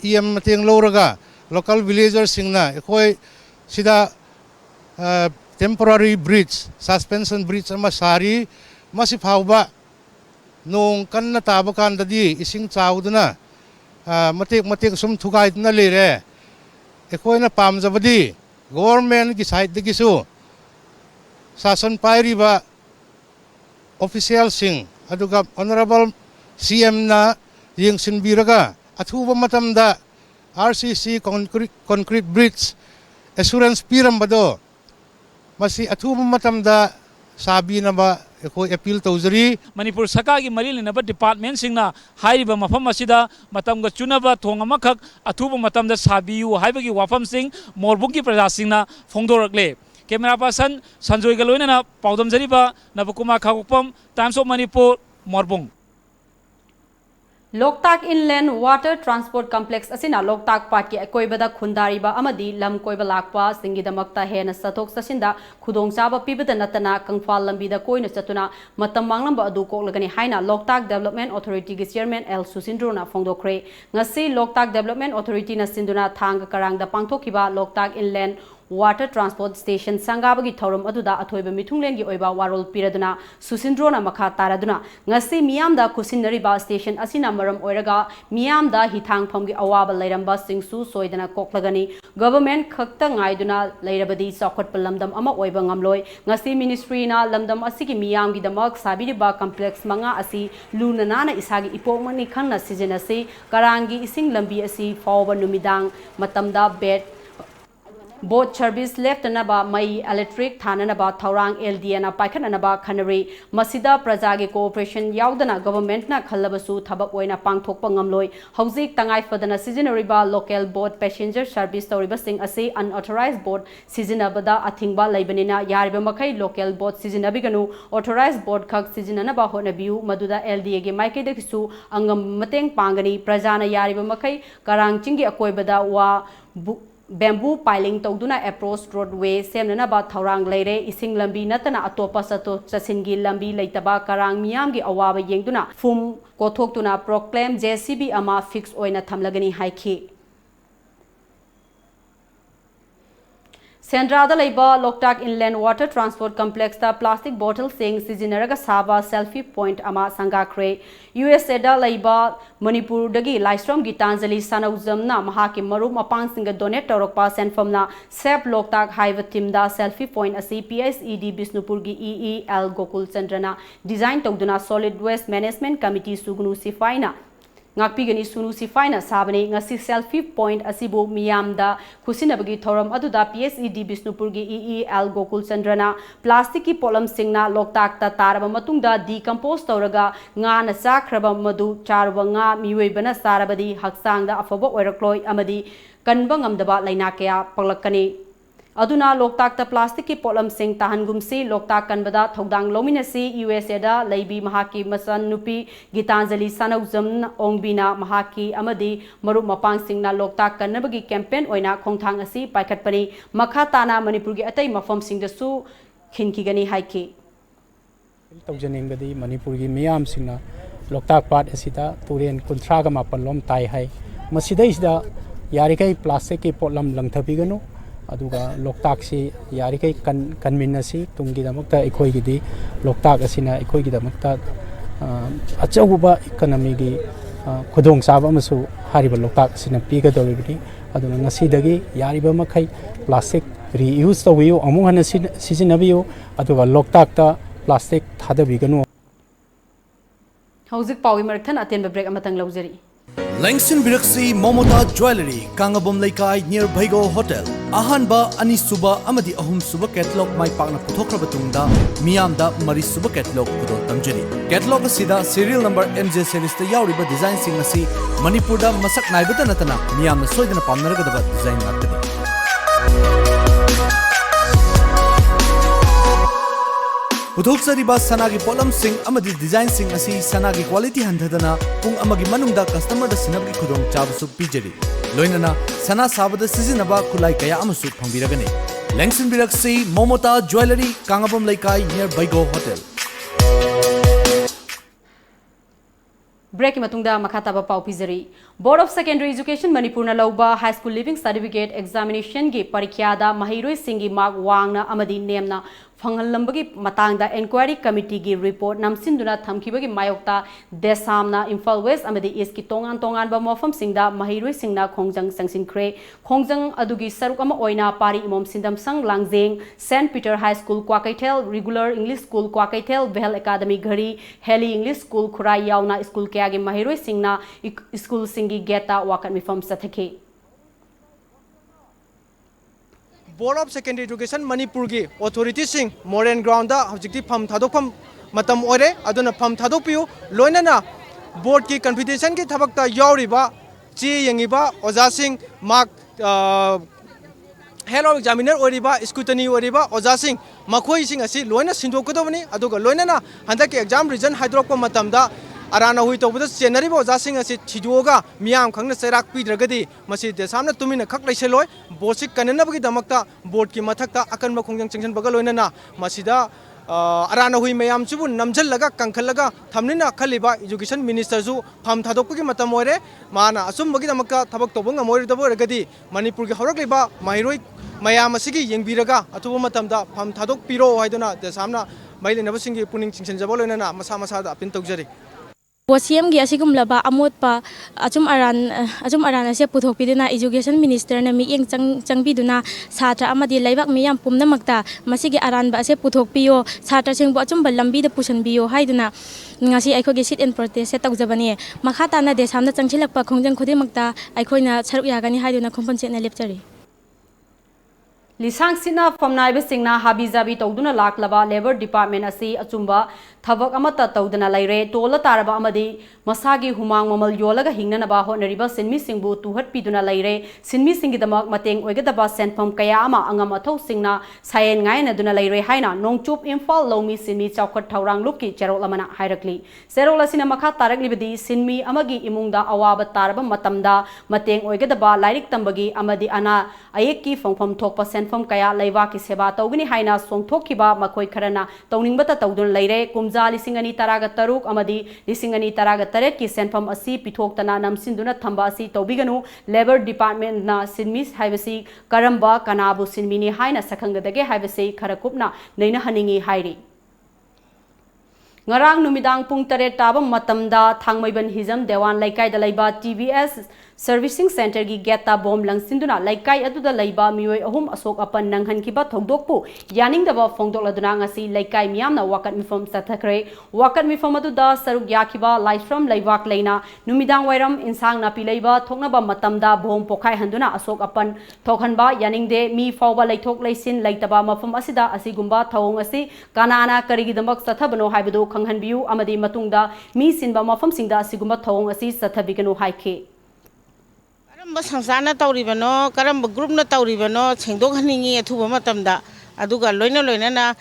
Speaker 11: EM मतेंग लौरगा लोकल विलेजर्स सिंगना एखोय सिदा टेम्पररी ब्रिज सस्पेंशन ब्रिज अमा सारी मसि फावबा नोंग कन्ना ताबा कांददी इसिंग चाउदना मतेक सुम थुगाइदना लेरे एखोयना पामजबदी गवर्नमेंट की साइड दगिसु शासन पाइरिबा ऑफिशियल सिंग अदुगा ऑनरेबल CM ना येंगसिनबिरगा अथुबा मतमदा RCC concrete bridge assurance पिरमबदो मसी अथुबा मतमदा साबिनबा एखोय अपील तौजरी
Speaker 9: मणिपुर सरकार की मरी लेनबा डिपार्टमेंट सिंगना हाइरिबा मफम असिदा मतमगा चुनबा थोंग अमखक अथुबा मतमदा साबियु हाइबगी वाफम सिंग मोरबुंग की प्रजा सिंगना फोंदोरकले कैमरा पर्सन संजोय गलोइना पाउदम जरीबा नबकुमार खागोपम टाइम्स ऑफ मणिपुर मोरबुंग
Speaker 1: Loktak inland water transport complex असिना लोकताक पार्क की अकोइबदा खुंदारिबा अमदी लम कोइबा लाकपा सिंगिदमक्ता हेन सथोक ससिंदा खुदोंचाबा पिबदा नतना कंफाल लंबीदा कोइना चतुना मतम मांगलंबा अदु कोकलगनी हाइना लोकताक डेवलपमेंट अथॉरिटी की चेयरमैन एल सुसिंद्रोना फोंदोखरे ngasi लोकताक डेवलपमेंट अथॉरिटी ना सिंदुना थांग करांगदा पांगथोकिबा Loktak inland water transport station संगाबगी थौरम अदुदा अथोइबा मिथुंगलेन की ओइबा वारोल पिरदुना सुसिंद्रोना मखा तारादुना ngasi मियामदा खुसिनरिबा स्टेशन असिना मरम ओइरगा मियामदा हिथांग फमगी अवाबा लैरंबा सिंगसु सोइदना कोकलगनी गवर्नमेंट खक्ता ngaiduna लैरबदी चौखटप लमदम अमा ओइबा ngamloi ngasi ministry ना लमदम असिगी मियामगी दमक साबिरिबा कॉम्प्लेक्स मंगा असी लुनाना इसागी इपोमनी खंगना सिजनसी करांगी इसिंग लंबी असी फावबा नुमिदांग मतमदा बेड बोट सर्विस लेफ्टनबा मई इलेक्ट्रिक थाननबा थौरांग LDN पाइखननबा खनरी मसिदा प्रजागे कोऑपरेशन याउदना गवर्नमेंट ना खल्लबसु थबक ओइना पांगथोकपा ngamloi हौजिक तंगाई फदना सिजनरिबा लोकल बोट पैसेंजर सर्विस तौरिबा सिंग असे अनऑथराइज्ड बोट सिजनबदा अथिंगबा लैबनिना यारिबा मखै लोकल बोट सिजनबिगनु ऑथराइज्ड बोट खक सिजननबा होनबियु मदुदा LDA गे माइकेदकिसु अंगम मतेंग पांगनी प्रजाना यारिबा मखै करांग चिंगी अकोइबदा वा बेम्बू पाइलिंग तौदुना अप्रोच रोडवे सेमनबा थौरांग लेरे इसिंग लंबी नतना अतोपा सतो चसिनगी लंबी लेतबा करांग मियामगी अवाबा येंगदुना फुम कोथोक्तुना प्रोक्लेम JCB अमा फिक्स ओइना थमलगनी हाइखी सेंड्रादा लेबा Loktak inland water transport complex ता प्लास्टिक बोतल सिंग सिजिनरगा साबा सेल्फी पॉइंट अमा संगाख्रे USA दा लेबा मणिपुर दगी लाइस्ट्रम गी तांजली सनौजमना महाकी मरु मपांग सिंग डोनेट तौरकपा सेनफमना सेफ लोकताक हाइव टीमदा सेल्फी पॉइंट असि PSED बिष्णुपुर गी EEL गोकुल चंद्रना डिजाइन तौदुना solid waste management committee Sugnu सिफाइना ngakpigani sunu sifaina sabani ngasi selfie point asibu miyamda khusinabagi thoram aduda PSED Bishnupur gi EEL Gokul Chandrana plastic ki polam singna loktak ta taraba matungda decompose tawraga nga na chakraba madu charwa nga miwei bana sarabadi haksang da afaba oirakloi amadi kanba ngamdaba laina kya paglakani अदुना Loktak plastic की पोलम सिंह ताहनगुमसी लोकताक कनबदा थौदांग लोमिनसी USA दा लैबी महाकी मसन नुपी गीतांजलि सनौजम ओंगबीना महाकी अमदी मरुप मपांग सिंहना लोकताक कन्नबगी कैंपेन ओइना खोंथांग असी पाइखटपनी मखा ताना मणिपुर की अतै मफम सिंहदसु खिनखिगनी हाइकी
Speaker 12: तौजनिंगदी मणिपुर की मियाम सिंहना लोकताक पाट असिदा तुरेन कुंथ्रागा मापन लोम ताई हाई मसिदैसिदा यारिकै प्लास्टिक की पोलम लंथबिगनु अदुगा लोकताक से यारिकै कन्मिनसी तुंगीदमक्ता इखोइगिदी लोकताक असिना इखोइगिदमक्ता अचौबा इकोनॉमी की खुदोंग चाबा अमसु हारिबा लोकताक असिना पीगदौरिबनी अदुना ngasiदगी यारिबा मखै प्लास्टिक रीयूज तौबियो अमु हन सिजिनबियो अदुगा लोकताकता प्लास्टिक थादबिगनु
Speaker 1: हौजिक पावी मरथन अतेन ब्रेक अमतंग लौजरी
Speaker 13: Langshin Biraksi Momota Jewelry Kangabom Laikai near Baigo Hotel Ahanba Ani Suba Amadi Ahum Suba Catalog Mai Pakna Puthokra Batungda Miyamda Mari Suba Catalog Pudo Tamjari Catalog Sida serial number MJ series the Yauriba design sing asi Manipurda Masak Naibata Natana Miyamna Soidana Pamnaragadaba design Natani Puthokzariba Sanagi Polam Sing Amadi Design Sing Asi Sanagi Quality Handadana Pung Amagi Manungda Customer the Sinabgi Kudong Chabusu Pijari Loinana Sana Sabada Sizinaba Kulai Kaya Amasu Pambiragane Langshin Biraksi Momota Jewelry Kangabom Laikai near Baigo Hotel
Speaker 1: Break matungda makhataba pau pizari Board of Secondary Education Manipurna lauba High School Living Certificate Examination gi parikya da mahiroi singi mark wangna amadi nemna fangalambagi matangda Inquiry Committee gi report namsinduna thamkibagi mayokta desamna Imphal West amadi East ki tongan ba mofam singda mahiroi singna khongjang sangsinkhre khongjang adugi saruk ama oina pari imom sindam sang langjeng St Peter High School Kwakaitel Regular English School Kwakaitel Behel Academy Ghari Heli English School Khurai yauna school kya gi mahiroi singna school singi geta wakat mifam sathake
Speaker 14: Board of Secondary Education Manipur ki authority sing Moran ground da hojikti pham thadokpham matam ore aduna pham thadokpiu loinana board ki competition ki thabakta yauriba chi yengiba oja sing mark hello examiner oriba scrutiny oriba oja sing makhoi sing asi loina sindokadobani aduga loinana handa ki exam result hydrokpa matamda Arana hui to budas January bo jasing asi thiduoga miyam khangna serak pidragadi masi desamna tumina khak laiseloi bosik kanana bagi damakta board ki mathakta akanba khongjang chengsan bagaloina na masida arana hui mayam chubu namjal laga kangkhallaga thamnina khaliba education minister ju pham thadokki matam oire mana asum bagi damakta thabak tobung amoi dabo ragadi manipur ki horok liba mahiroi mayam asigi yengbiraga atubu matamda pham thadok piro haiduna desamna mailena basingi puning chingsan jaboloina na masa masa da apin tokjari
Speaker 15: CM gi asigum laba amot pa achum aran ase puthok piduna education minister na mi eng changbiduna satra amadi laibak miyam pumnamakta masigi aran ba ase puthok piyo satra singbo achum balambi da pusan biyo haiduna ngasi aikho gi sit and protest se tawjabani makhata na desamna changchilakpa khongjang khodimakta aikhoina saruk yagani haiduna khompan chena lepchari
Speaker 1: Lisang sina famnaibe singna habi zabi tawduna laklaba labor department asi achumba thabak amata tawduna laire tola taraba amadi masagi humang mamal yolaga hingnana ba honariba sinmi singbu tuhat piduna laire sinmi singi damak mateng oigadaba senpham kaya ama angam athau singna sayen ngai na duna laire haina nongchup Imphal lomi sinmi chawkhat thawrang lupki cherolamana hairakli serolasina makha taraklibadi sinmi amagi imungda awaba taraba matamda mateng oigadaba lairik tambagi amadi ana ayekki phongpham thokpa senpham kaya laiwa ki seba tawgini haina songthokkiba makoi kharana tawningbata tawdun laire kumja lisingani taraga taruk amadi lisingani taraga taret ki senpham asi pithoktana namsinduna thamba asi tawbiganu labor department na sinmis haibasi karamba kanabu sinmini haina sakhangadage haibasi kharakupna neina haningi hairi ngarang numidang pung tare tabam matamda thangmaiban hizam dewan laikai da laiba TVS Servicing Center gi geta bom langsinduna laikai aduda laiba mioi ahum asok apan nanghan kiba thogdokpu yaning daba phongdokladuna ngasi laikai miyamna wakat mifam sathakre wakat mifam aduda saruk yakiba live from laibak leina numidang wairam insang napi laiba thoknaba matamda bom pokhai handuna asok apan thokhanba yaning de mi fawba laithok laisin laitaba mafam asida asigumba thawong asi kanana karigi damak sathabano haibedu khanghanbiu amadi matungda mi sinba mafam singda asigumba thawong asi sathabiganu haike
Speaker 16: ꯀꯔꯝꯕ ꯁꯪꯁꯊꯥꯟꯅ ꯇꯧꯔꯤꯕꯅꯣ ꯀꯔꯝꯕ ꯒ꯭ꯔꯨꯞꯅ ꯇꯧꯔꯤꯕꯅꯣ ꯁꯦꯡꯗꯣꯛꯍꯟꯅꯤꯡꯉꯤ ꯑꯊꯨꯕ ꯃꯇꯝꯗ ꯑꯗꯨꯒ ꯂꯣꯏꯅꯅ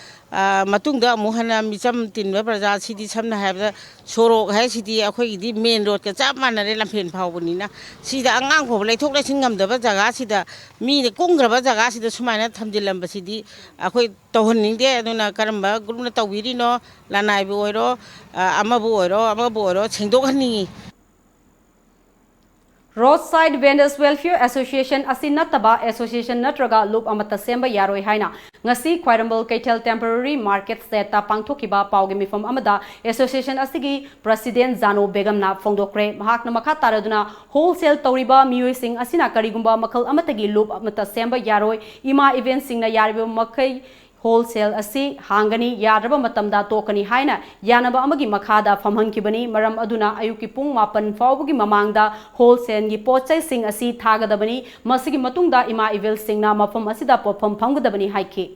Speaker 16: ꯃꯇꯨꯡꯗ ꯑꯃꯨꯛ ꯍꯟꯅ ꯃꯤꯆꯝ ꯇꯤꯟꯕ ꯄ꯭ꯔꯖꯥꯁꯤꯗꯤ ꯁꯝꯅ ꯍꯥꯏꯔꯕꯗ ꯁꯣꯔꯣꯛ ꯍꯥꯏꯁꯤꯗꯤ ꯑꯩꯈꯣꯏꯒꯤꯗꯤ ꯃꯦꯟ ꯔꯣꯗꯀ ꯆꯞ ꯃꯥꯟꯅꯔꯦ ꯂꯝꯐꯦꯟ ꯐꯥꯎꯕꯅꯤꯅ ꯁꯤꯗ ꯑꯉꯥꯡ ꯐꯥꯎꯕ ꯂꯩꯊꯣꯛ ꯂꯩꯁꯤꯟ ꯉꯝꯗꯕ ꯖꯒꯥꯁꯤꯗ ꯃꯤꯅ ꯀꯨꯡꯈ꯭ꯔꯕ ꯖꯒꯥꯁꯤꯗ ꯁꯨꯃꯥꯏꯅ ꯊꯝꯖꯤꯜꯂꯝꯕꯁꯤꯗꯤ ꯑꯩꯈꯣꯏ ꯇꯧꯍꯟꯅꯤꯡꯗꯦ ꯑꯗꯨꯅ ꯀꯔꯝꯕ ꯒ꯭ꯔꯨꯞꯅ ꯇꯧꯕꯤꯔꯤꯅꯣ ꯂꯅꯥꯏꯕꯨ ꯑꯣꯏꯔꯣ ꯑꯃꯕꯨ ꯑꯣꯏꯔꯣ ꯁꯦꯡꯗꯣꯛꯍꯟꯅꯤꯡꯉꯤ
Speaker 1: Roadside Vendors Welfare Association asi nataba association natraga loop amata semba yaroi haina ngasi Khwairambal Kaitel Temporary Market Seta pangthokiba pauge mifam amada association asigi president Zano Begum na fongdokre mahakna makha taraduna wholesale tawriba miyoi sing asina karigumba makhal amatagi loop amata semba yaroi ima event sing na yariba makai wholesale asi hangani yadraba matamda tokani haina yanaba amagi makhada famhankibani maram aduna ayuki pung mapan fawbugi mamangda wholesale gi pochai sing asi thagadabani masigi matungda ima evil singna mafam asida pofam phamgadabani haiki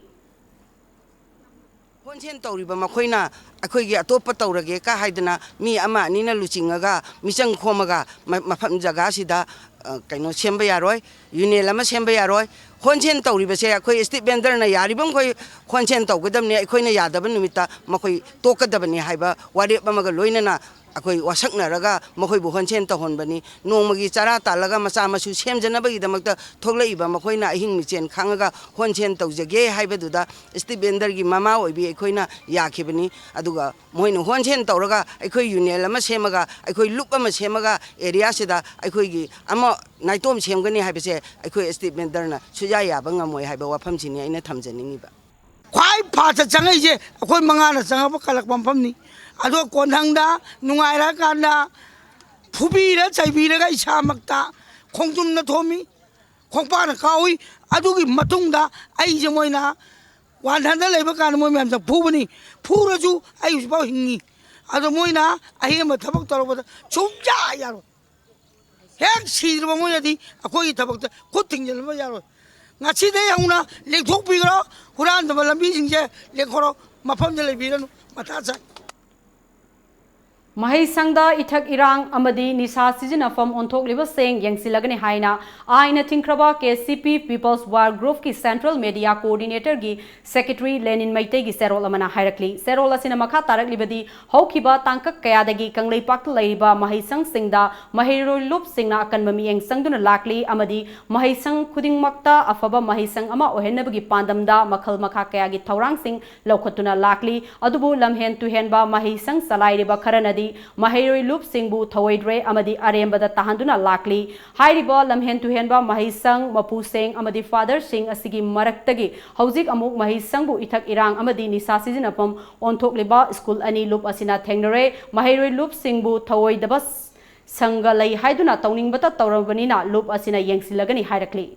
Speaker 2: Honchen tawriba makoina akoigi atopa tawrage ka haidana mi ama anina luchingaga michang khomaga mafam jaga sida kaino semba yaroi unel ama semba yaroi honchen tawriba se akoi street vendor na yaribam koi honchen tawgadamne akoina yadaba numita makoi tokadabani haiba wari bamaga loinana akoi wasaknaraga makoi bu honchen tawhonbani nongmagi chara talaga macha masu semjanabagi damakta thoglaiba makoina ahing michen khangaga honchen tawjage haibaduda street vendor gi mama oibi akoina yakhibani aduga moina honchen tawraga akoi unel ama semaga akoi loop ama semaga area sida akoi gi ama naitom semgani haibase akoi street vendor na suja yaba ngamoi haiba wafam chini aina thamjaningiba
Speaker 17: khwai pha changai je akoi mangana changaba kalak pampham ni ado konhangda nungaira kanda phubira chaibira ga isamakta khongtum na thomi khongpa na kawi adugi matungda ai je moina wanthanda leiba kan moi myam sa phubani phuraju ai usba hingi ado moina ahi ma thabak torobada chumja yaro hek sidro moina di akoi thabak ta kuthingel ma yaro ngachi de yauna lekthok bigro huran da lambi singje lekhoro mafam de lebiranu mata cha
Speaker 1: Mahai Sangda Ithak Irang Amadi Nisa Sizinafam Ontok Liba Seng Yangsilagani Haina Aina Tinkraba KCP People's War Group ki Central Media Coordinator gi Secretary Lenin Maitei gi Serol Amana Hairakli Serol asina makha tarak libadi haukiba tangkak kayadagi kanglei pak laiba Mahai Sang Singda Mahiroi Lup Singna akan mamieng sangduna lakli amadi Mahai Sang khuding makta afaba Mahai Sang ama ohenabagi pandamda makhal makha kayagi thaurang sing laukhatuna lakli adubu lamhen tuhenba Mahai Sang salai riba kharanadi Mahiroi Loop Singbu Thawaidre amadi arembada tahanduna lakli hairiba lamhen tuhenba Mahisang Mapu Seng amadi Father Singh asigi maraktagi hauzik amuk Mahisangbu Ithak Irang amadi Nisa Sizinapam onthok liba school ani loop asina thengnare Mahiroi Loop Singbu Thawaidaba sanga lai haiduna tawningbata tawrabanina loop asina yengsilagani hairakli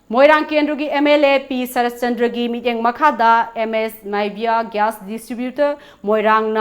Speaker 1: Moirang Kendrugi MLA P Saras Chandragi Miteng Makhada MS Maibia Gas Distributor Moirang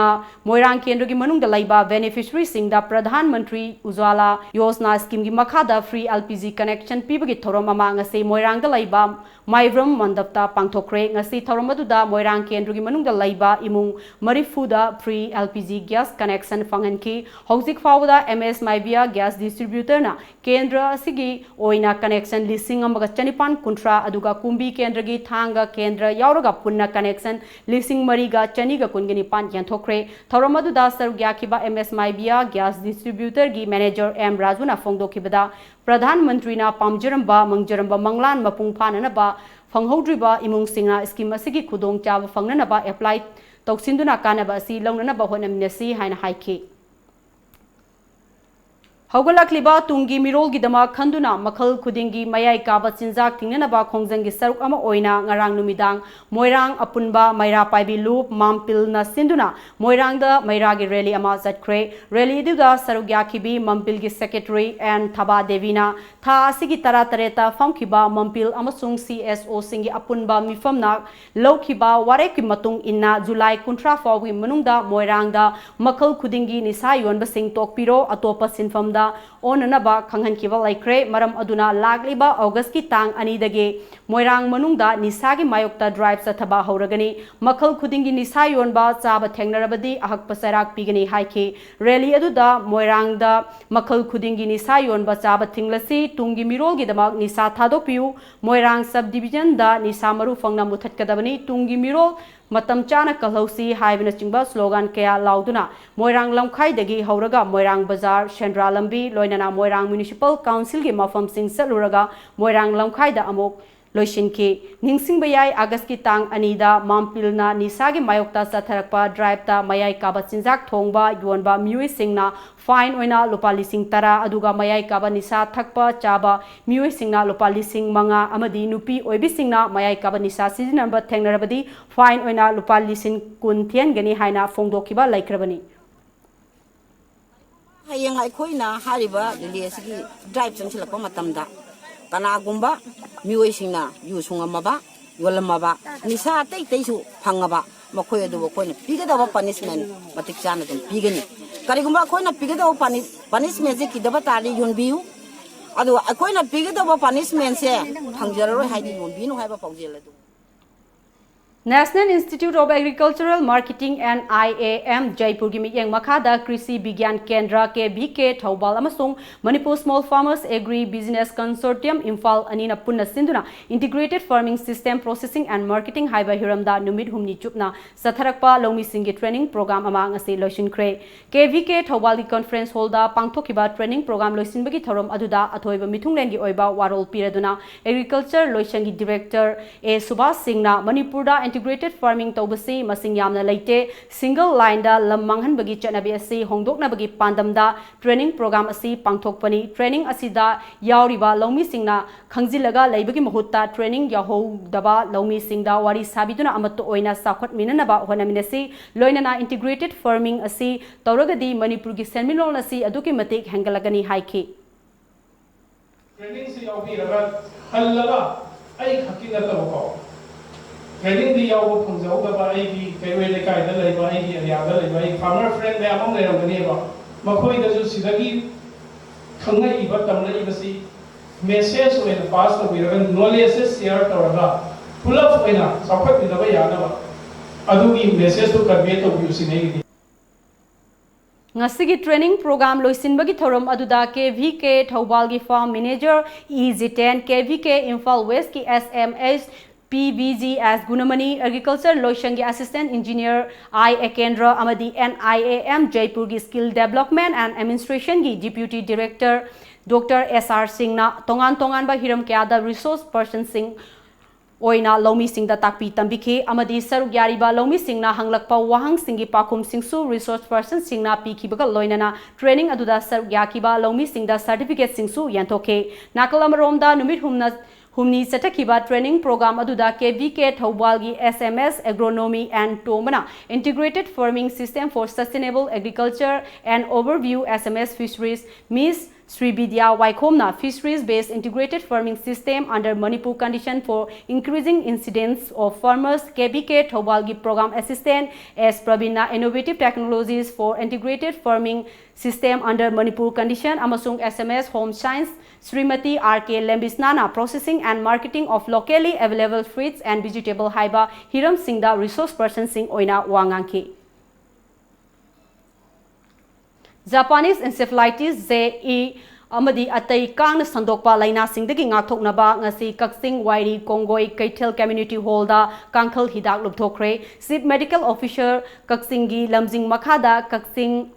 Speaker 1: Kendrugi Manungda Laiba Beneficiary Singda Pradhan Mantri Ujwala Yojana Scheme gi Makhada Free LPG Connection Pibagi Thorom ama ngasi Moirang da Laiba Maivram Mandapta Pangthokre ngasi Thorom aduda Moirang Kendrugi Manungda Laiba imung Marifuda Free LPG Gas Connection Fanghanki Hauzik Fawda MS Maibia Gas Distributor na Kendra asigi oina connection listing amaga Chanipan Kuntra aduga Kumbi Kendragi Thanga Kendra Yauraga Punna Connection listing Mariga Chaniga Kungani Pan Yanthokre Thoramaduda Sarugyakiba MS Maibia Gas Distributor gi Manager M Rajuna Fongdokibada Pradhan Mantri na Pamjaramba Mangjaramba Manglan Mapung Phananaba Fanghodriba Imung Singna scheme asigi khudong chaba fangnanaba apply toksinduna kanaba asi launanaba honamnasi haina haiki Haugalakliba tungi mirolgi dama khanduna makhal khudingi mayai kaba chinjak thingnaba khongjangi saruk ama oina ngarang numidang Moirang apunba maira paibi loop mampil na sinduna Moirang da mairagi rally ama zatkre rally duda sarugya khibi mampil gi secretary and Thaba Devina tha asigi tara tareta famkhiba mampil amasung CSO singi apunba mifamna lokhiba ware ki matung inna July kuntra fawgi manungda Moirang da makhal khudingi nisa yonba sing tokpiro atopa sinfamda onanaba khanghankiba laikre maram aduna lagliba August ki tang ani dage moirang manungda nisa gi mayokta drive sathaba hauragani makhal khudingi nisa yonba chaba thengnarabadi ahak pasarak pigani haiki rally aduda moirangda makhal khudingi nisa yonba chaba thinglasi tungi mirol gi damak nisa thadokpiu moirang sub division da nisa maru fangna muthatkadabani tungi mirol matam chana kalhausi haibina chingba slogan kaya lauduna moirang lamkhaidagi hauraga moirang bazar Shendra lambi loinana moirang municipal council gi mafam sing saluraga moirang lamkhaida amok loishinki ningsingbayai August ki tang anida mampilna nisagi mayokta satharakpa drive ta mayai kaba chinjak thongba yonba miui singna fine oina lupa lising tara aduga mayai kaba nisa thakpa chaba miui singna lupa lising manga amadi nupi oibi singna mayai kaba nisa sizinamba thengnarabadi fine oina lupa lising kun thian gani haina fongdokiba laikrabani
Speaker 2: hayang aikhoina hariba liliasigi drive changsilakpa matamda kanagumba miyoisingna yusungamaba yolamaba nisa taisu phangaba makhoi adu koina pigadaba punishment matik chana dum pigani karigumba koina pigadaba punishment je kidaba tari yonbiu adu koina pigadaba punishment se phangjaroi haidi yonbinu haiba pawjeladu
Speaker 1: National Institute of Agricultural Marketing and IAM Jaipur gi miyeng makhada Krishi Bigyan Kendra KVK Thaubal amasung Manipur Small Farmers Agri Business Consortium Imphal anina punna sinduna Integrated Farming System Processing and Marketing haiba hiramda numit humni chupna satharakpa lomi singi training program ama ngase loisinkhre KVK Thaubal gi conference hall da pangthokiba training program loisinbagi thorom aduda athoiba mithunglen gi oiba warol piraduna Agriculture Loisangi Director A Subhas Singna Manipur da integrated farming tobasi masing yamna leite single line da lam manghan bagi chanabi asi hongdokna bagi pandamda training program asi pangthokpani training asida yauriba lomi singna khangjilaga leibagi mahutta training yaho daba lomi singda wari sabiduna amato oina sakhot minanaba honaminasi loinana integrated farming asi tawragadi manipur gi senminol asi aduki matik hangalagani haiki
Speaker 18: training si yawi raga hallaga ai khakina tabako training di yaw phangjaw da ba ai gi kaiwe le kai da lai ba ai gi area da lai ba ai farmer friend me among le rangani ba makhoi da ju sidagi khangai iba tamna iba si message when pass to be knowledge share tawra pull up ina sapat ni da ba ya na ba adu gi message to convey to bi usi nei gi
Speaker 1: ngasigi training program loisinbagi thorom aduda KVK Thaubal gi farm manager EZ10 KVK Imphal West ki SMS PVG as Gunamani Agriculture Loishangi Assistant Engineer I Ekendra Amadi NIAM Jaipur gi Skill Development and Administration gi Deputy Director Dr. SR Singh na tongan ba hiram kya da resource person Singh oina lomi sing da takpi tambikhe amadi saruk yariba lomi sing na hanglakpa wahang singi pakhum singsu resource person sing na pikhibaga loinana training aduda saruk yakiba lomi sing da certificate singsu yantokhe nakalam da numit humni satakiba training program aduda KVK Thaubal gi SMS Agronomy and Tomana Integrated Farming System for Sustainable Agriculture and Overview SMS Fisheries Miss Srividya Waikhomna Fisheries-based integrated farming system under Manipur condition for increasing incidence of farmers KVK Thaubal gi program assistant as Pravina Innovative Technologies for integrated farming system under Manipur condition amasung SMS Home Science Srimati RK Lembisnana processing and marketing of locally available fruits and vegetable haiba Hiram Singda resource person Singh oina wangangki Japanese encephalitis JE amadi atai kang sandokpa laina singdagi ngathoknaba ngasi Kaksing Wairi Kongoi Kaithel Community Hall da kangkhal hidak lupthokre Chief Medical Officer Kaksing gi lamjing makhada Kaksing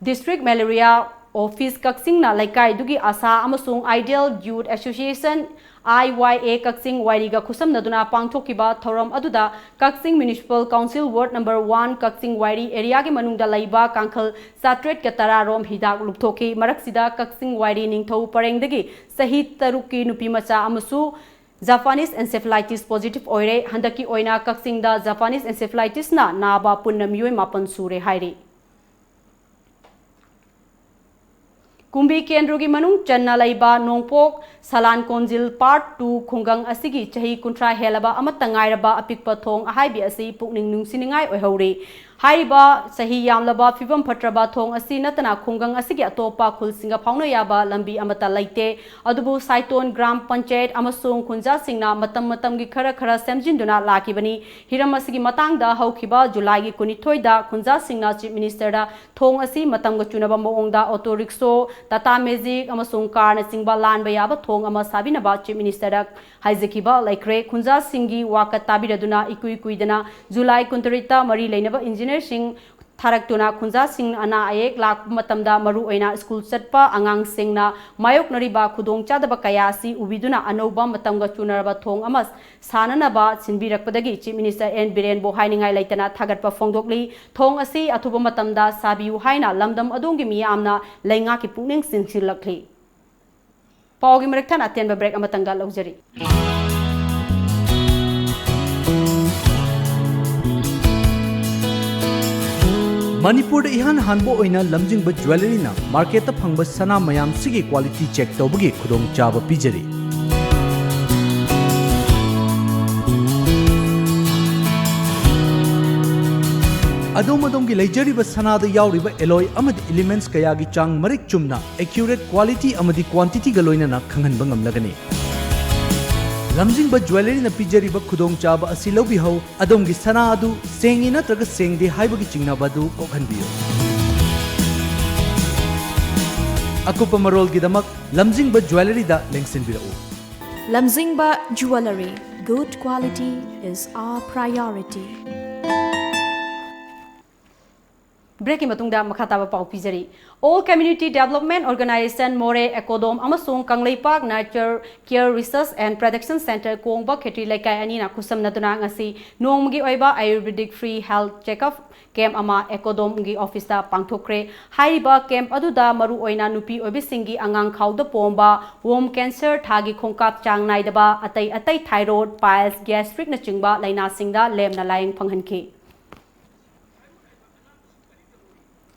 Speaker 1: District Malaria Office Kaksing na laikai dugi asa amasung Ideal Youth Association IYA Kaksing Wairiga khusam naduna pangthokiba thoram aduda Kaksing Municipal Council Ward number 1 Kaksing Wairi area gi manungda laiba kangkhal satret ka tararom hidak lupthoki maraksida Kaksing Wairi ningthau parengdagi sahi taruki nupi macha amasu Japanese encephalitis positive oire handaki oina Kaksing da Japanese encephalitis na naba punna miyoi mapan sure hairi Kumbi Kendrugi Manung Channa Laiba Nongpok Salan Konjil Part 2 Khungang Asigi Chahi Kuntra Helaba Amatangairaba Apikpa Thong Ahaibi Asi Pukning Nungsiningai Oihori हाइबा सही यामलबा फिबम फट्रबा थोंग असि नतना खुंगंग असिगे अतोपा खुलसिंगा fauna याबा लंबी अमता लाइते अदुबु साइतोन ग्राम पंचायत अमसोंग खुंजा सिंगना मतम मतम गी खरा खरा सेमजिंदुना लाकिबनी Hiram असिगी मतंगदा हौखिबा जुलाई गी 29 दा खुंजा सिंगना चीफ मिनिस्टर दा थोंग असि मतम ग चुनबा मोंगदा ऑटो रिक्शो टाटा मैजिक अमसोंग कार न सिंगबा लानबा याबा थोंग अमा साबिनबा चीफ मिनिस्टर दा हाइजकिबा लाइक्रे खुंजा सिंगी वाका ताबिरदुना इकुई कुइदना जुलाई 29 मरी लेनबा इंजीनियर सिंह थारक्तुना खुंजा सिंह अना अयेक लाख मतमदा मरु ओइना स्कूल चटपा आंगांग सिंगना मायोक नरिबा खुदोंग चादबा कयासी उबिदुना अनौबा मतमगा चुनरबा थोंग अमस साननबा सिनबिरकपदगी चीफ मिनिस्टर एन बिरेन बो हाइनिंगाई लेतना थागतपा फोंदोकली थोंग असि अथुबा मतमदा साबियु हाइना लमदम अदोंगी मियामना लैंगा की पुनिंग सिंसिलखली पावगी मरकथन अत्यंत ब्रेक अमतंगा लौजरी
Speaker 13: मणिपुर इहान हानबो ओइना लमजिंग ज्वेलरी ना मार्केट फंग सना मयाम सिगी क्वालिटी चेक तौबगी खुदोंग चाब पिजरी अदोम की लेजरीब सनाद यावरिब एलोय अमद एलिमेंट्स कयागी चांग Marik Chumna accurate quality अमदी quantity ग लोइनना खंगनबा ngamlagani लमजिंग ज्वेलरी न पिजरीब खुदोंग चाब असि लौबिहौ अदोम की सना अदु सेंगी नत्रग सेंगदे हाइबगी चिंगनाबदु कोखनबियो अकुप मरोल की दमक लमजिंग ज्वेलरी दा लेंगसिनबिरउ
Speaker 19: Lamjing jewellery good quality is our priority
Speaker 1: break की मतुंगदा मखाताबा पाउ पिजरी All Community Development Organization More Ekodom amasung Kangleipak Nature Care Research and Production Center Kongba Khetri Laikai Anina Kusamnatuna ngasi Nomgi Oiba Ayurvedic Free Health Checkup Camp ama Ekodom gi office da pangthokre haiba camp aduda maru oina nupi obisingi angang khauda pomba womb cancer thagi khongkap chang naidaba atai thyroid piles gastric na chingba laina singda lemna laing phanghanki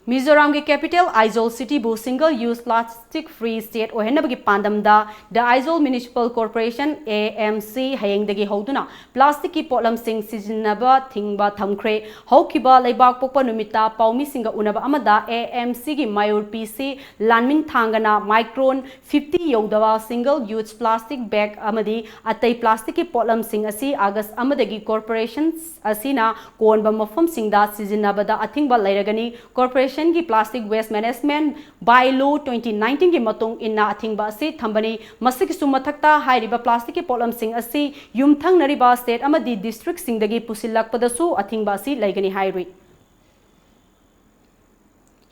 Speaker 1: Mizoram की capital Aizawl city बु single use plastic free state ओहेनबगी पांदमदा the Aizawl municipal corporation AMC हयेंगदगी हौदुना plastic की पोलम सिंग सिजनबा थिंगबा थमख्रे हौखिबा लेबाक पोकपा नुमिता पाउमी सिंग उनबा अमदा AMC की मायोर PC लानमिन थांगना माइक्रोन 50 यौदवा सिंगल यूज प्लास्टिक बैग अमदी अतै प्लास्टिक की पोलम सिंग असी अगस्त अमदगी कॉर्पोरेशन असीना कोनबा मफम सिंगदा सिजनबदा अथिंगबा लैरगनी कॉर्पोरेशन की plastic waste management by law 2019 की मतुंग इन्ना अथिंगबा असि थंबनी मसिक सुमथक्ता हाइरिबा प्लास्टिक की पोलम सिंग असि युमथंग नरिबा स्टेट अमदी डिस्ट्रिक्ट सिंगदगी पुसिलकपदसु अथिंगबा असि लैगनी हाइरि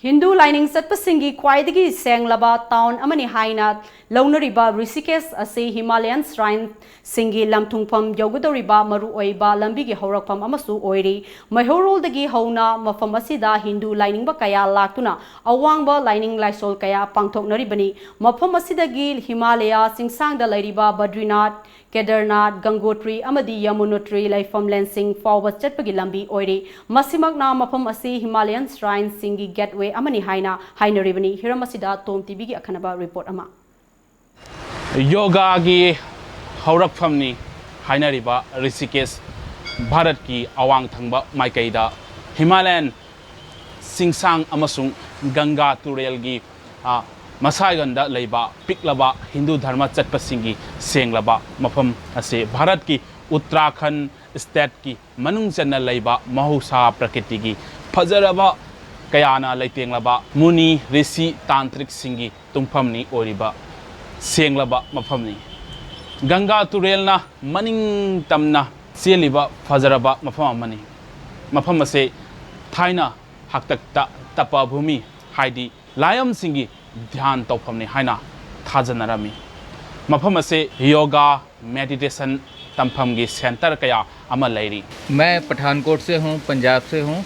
Speaker 1: हिंदू लाइनिंग चटपसिंगी ख्वाइदगी सेंगलबा टाउन अमनी हाइना लौनरिबा ऋषिकेश असे हिमालयन श्राइन सिंगी लमथुंगफम यौगदौरिबा मरु ओइबा लंबीगी हौरकफम अमसु ओइरी मैहोरोलदगी हौना मफम असिदा हिंदू लाइनिंग कया लाक्तुना अवांगबा लाइनिंग लाइसोल कया पांगथोकनरिबनी मफम असिदगी हिमालय सिंगसांगदा लैरिबा बद्रीनाथ केदारनाथ गंगोत्री अमदी यमुनोत्री लाइफम लेंसिंग फावबा चटपगी लंबी ओइरी मसिमकना मफम असि हिमालयन श्राइन सिंगी गेटवे अमनी हाइना हाइनरिबनी हिरम असिदा टोम टीवी की अखनबा रिपोर्ट अमा
Speaker 20: योगा की हौरकफमनी हाइनरिबा ऋषिकेश भारत की अवांग थंगबा माइकैदा हिमालयन सिंगसांग अमसुंग गंगा तुरेल की मसाइगंदा लेबा पिकलबा हिंदू धर्म चटपसिंगी सेंगलबा मफम असे भारत की उत्तराखंड स्टेट की मनुंग चन्ना लेबा महौसा प्रकृति की फजरबा कयाना लेतेंगलबा मुनि ऋषि तांत्रिक सिंगी तुंगफमनी ओरिबा सेंगलबा मफमनी गंगा तुरेलना मनिंग तमना सेलिबा फजरबा मफम अमनी मफम असे थाइना हक्तक्ता तपा भूमि हाइदी लायम सिंगी ध्यान तौफमने हाइना थाजनरमी मफम असे योगा मेडिटेशन तंफम की सेंटर कया अमल लैरी।
Speaker 21: मैं पठानकोट से हूँ, पंजाब से हूँ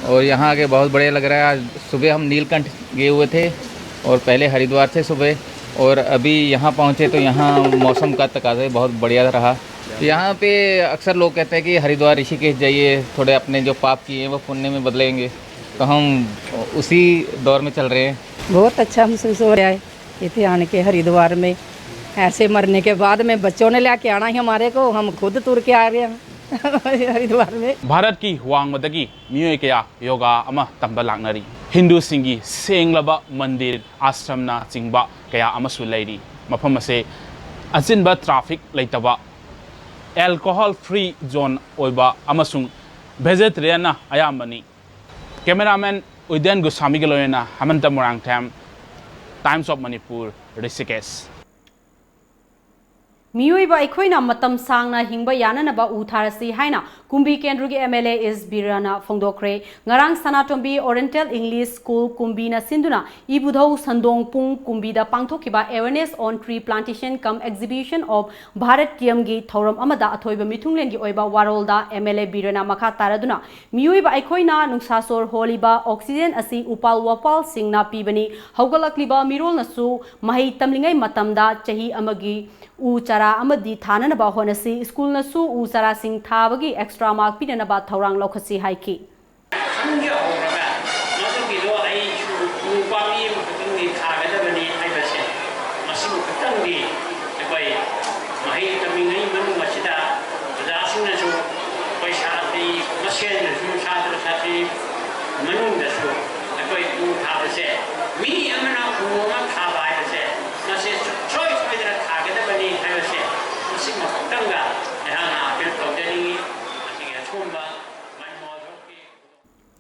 Speaker 21: और यहाँ आके बहुत बढ़िया लग रहा है। आज सुबह हम नीलकंठ गए हुए थे और पहले हरिद्वार से सुबह और अभी यहाँ पहुँचे तो यहाँ मौसम का तकाज़ा बहुत बढ़िया रहा। यहाँ पे अक्सर लोग कहते हैं कि हरिद्वार ऋषिकेश जाइए, थोड़े अपने जो पाप किए हैं वो पुण्य में बदलेंगे, तो हम उसी दौर में चल रहे हैं।
Speaker 22: बहुत अच्छा महसूस हो रहा है इतने आने के हरिद्वार में। ऐसे मरने के बाद में बच्चों ने लेके आना ही हमारे को, हम खुद तुर के आ रहे हैं। हरिद्वार में
Speaker 20: भारत की वांगमदगी मियोय कया योगा अमा तंबा लांगनरी हिंदू सिंगी सेंगलबा मंदिर आश्रमना चिंगबा कया अमसु लैरी मफम असे अचिनबा ट्रैफिक लेतबा एल्कोहल फ्री जोन ओइबा अमसुंग वेजिटेरियन अयामनी कैमरामैन उदयन गोस्वामी के लोयना हेमंत मोरांगथम टाइम्स ऑफ मणिपुर ऋषिकेश
Speaker 1: मियोइबा अखोइना मतम सांगना हिंगबा याननबा उ थारसी हाइना कुंबी केंद्रगी एमएलए इस बिराना फोंदोखरे ngarang sanatombi oriental english school kumbi na sinduna ibudhau sandong pung kumbi da pangthokiba awareness on tree plantation cum exhibition of bharat kiam gi thoram amada athoiba mithunglen gi oiba warol da mla birana makha taraduna miyoiba aikoina nungsasor holiba oxygen asi upal wapal singna pibani haugalakliba mirol nasu mahi tamlingai matamda chahi amagi u chara amadi thananaba honasi school nasu u chara sing thabagi extra mark pinanaba thorang lokhasi haiki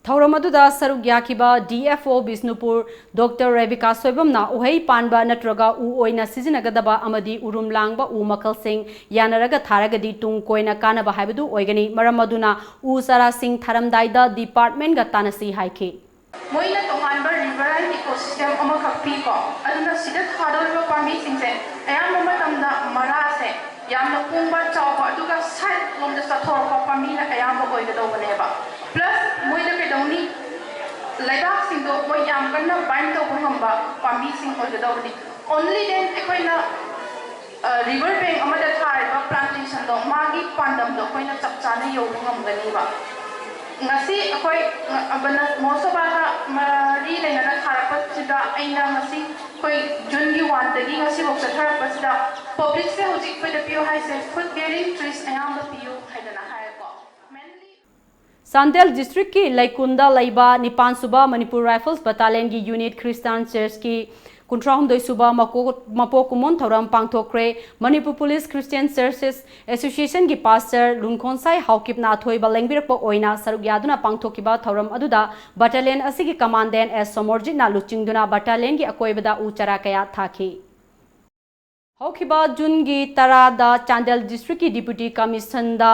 Speaker 1: थौरमदुदा सरुक याखिबा DFO Bishnupur doctor Rebecca सोइबमना उहै पानबा नत्रगा उ ओइना सिजिनगदबा अमदी उरुम लांगबा उ मखल सिंह यानरगा थारगदी तुंग कोइना कानबा हाइबदु ओइगनी मरमदुना उ सारा सिंह थारमदाइदा department गा तानसी हाइखे
Speaker 3: मोइना तोंगानबा रिवर इकोसिस्टम अमखक पीको अदुना सिदा थादोइबा पामी सिंगसे अयाम मतमदा मरासे यामना पुंगबा चावबा अदुगा साइड लोमदा सथोरपा पामीना अयाम ओइगदौबनेबा प्लस मोइना केदौनी लैदाक सिंगदो मोइ याम कन्ना बाइंड तौबा ngamba पामी सिंग ओइगदौबनी ओनली देन एकोइना रिवर बैंक अमदा थाइबा प्लांटेशन दो मागी पांडम दो Koyna चपचाने यौबा ngamganiba ngasi akoi abana mosaba mari leina tharapasida aina ngasi koi jungi wandagi ngasi boksa tharapasida public se hojik pe the pio hai se food bearing trees ayam the pio haidana hai ko
Speaker 1: Sandel district की लाइकुंदा लाइबा निपान सुबा Manipur rifles battalion की unit Christian church की कुंट्राहुमदोई सुबा मपो कुमोन थौरम पांगथोक्रे Manipur police Christian churches association की पास्टर लुंखोनसाई हाउकिपना अथोइबा लेंबिरपो ओइना सरुक यादुना पांगथोकिबा थौरम अदुदा बटालियन असिगी कमांडेंट एस समोरजितना लुचिंगदुना बटालियन की अकोइबदा उचरा कया थाखी हौकिबा जून की तरादा चांदेल डिस्ट्रिक्ट की डिप्यूटी कमिश्नर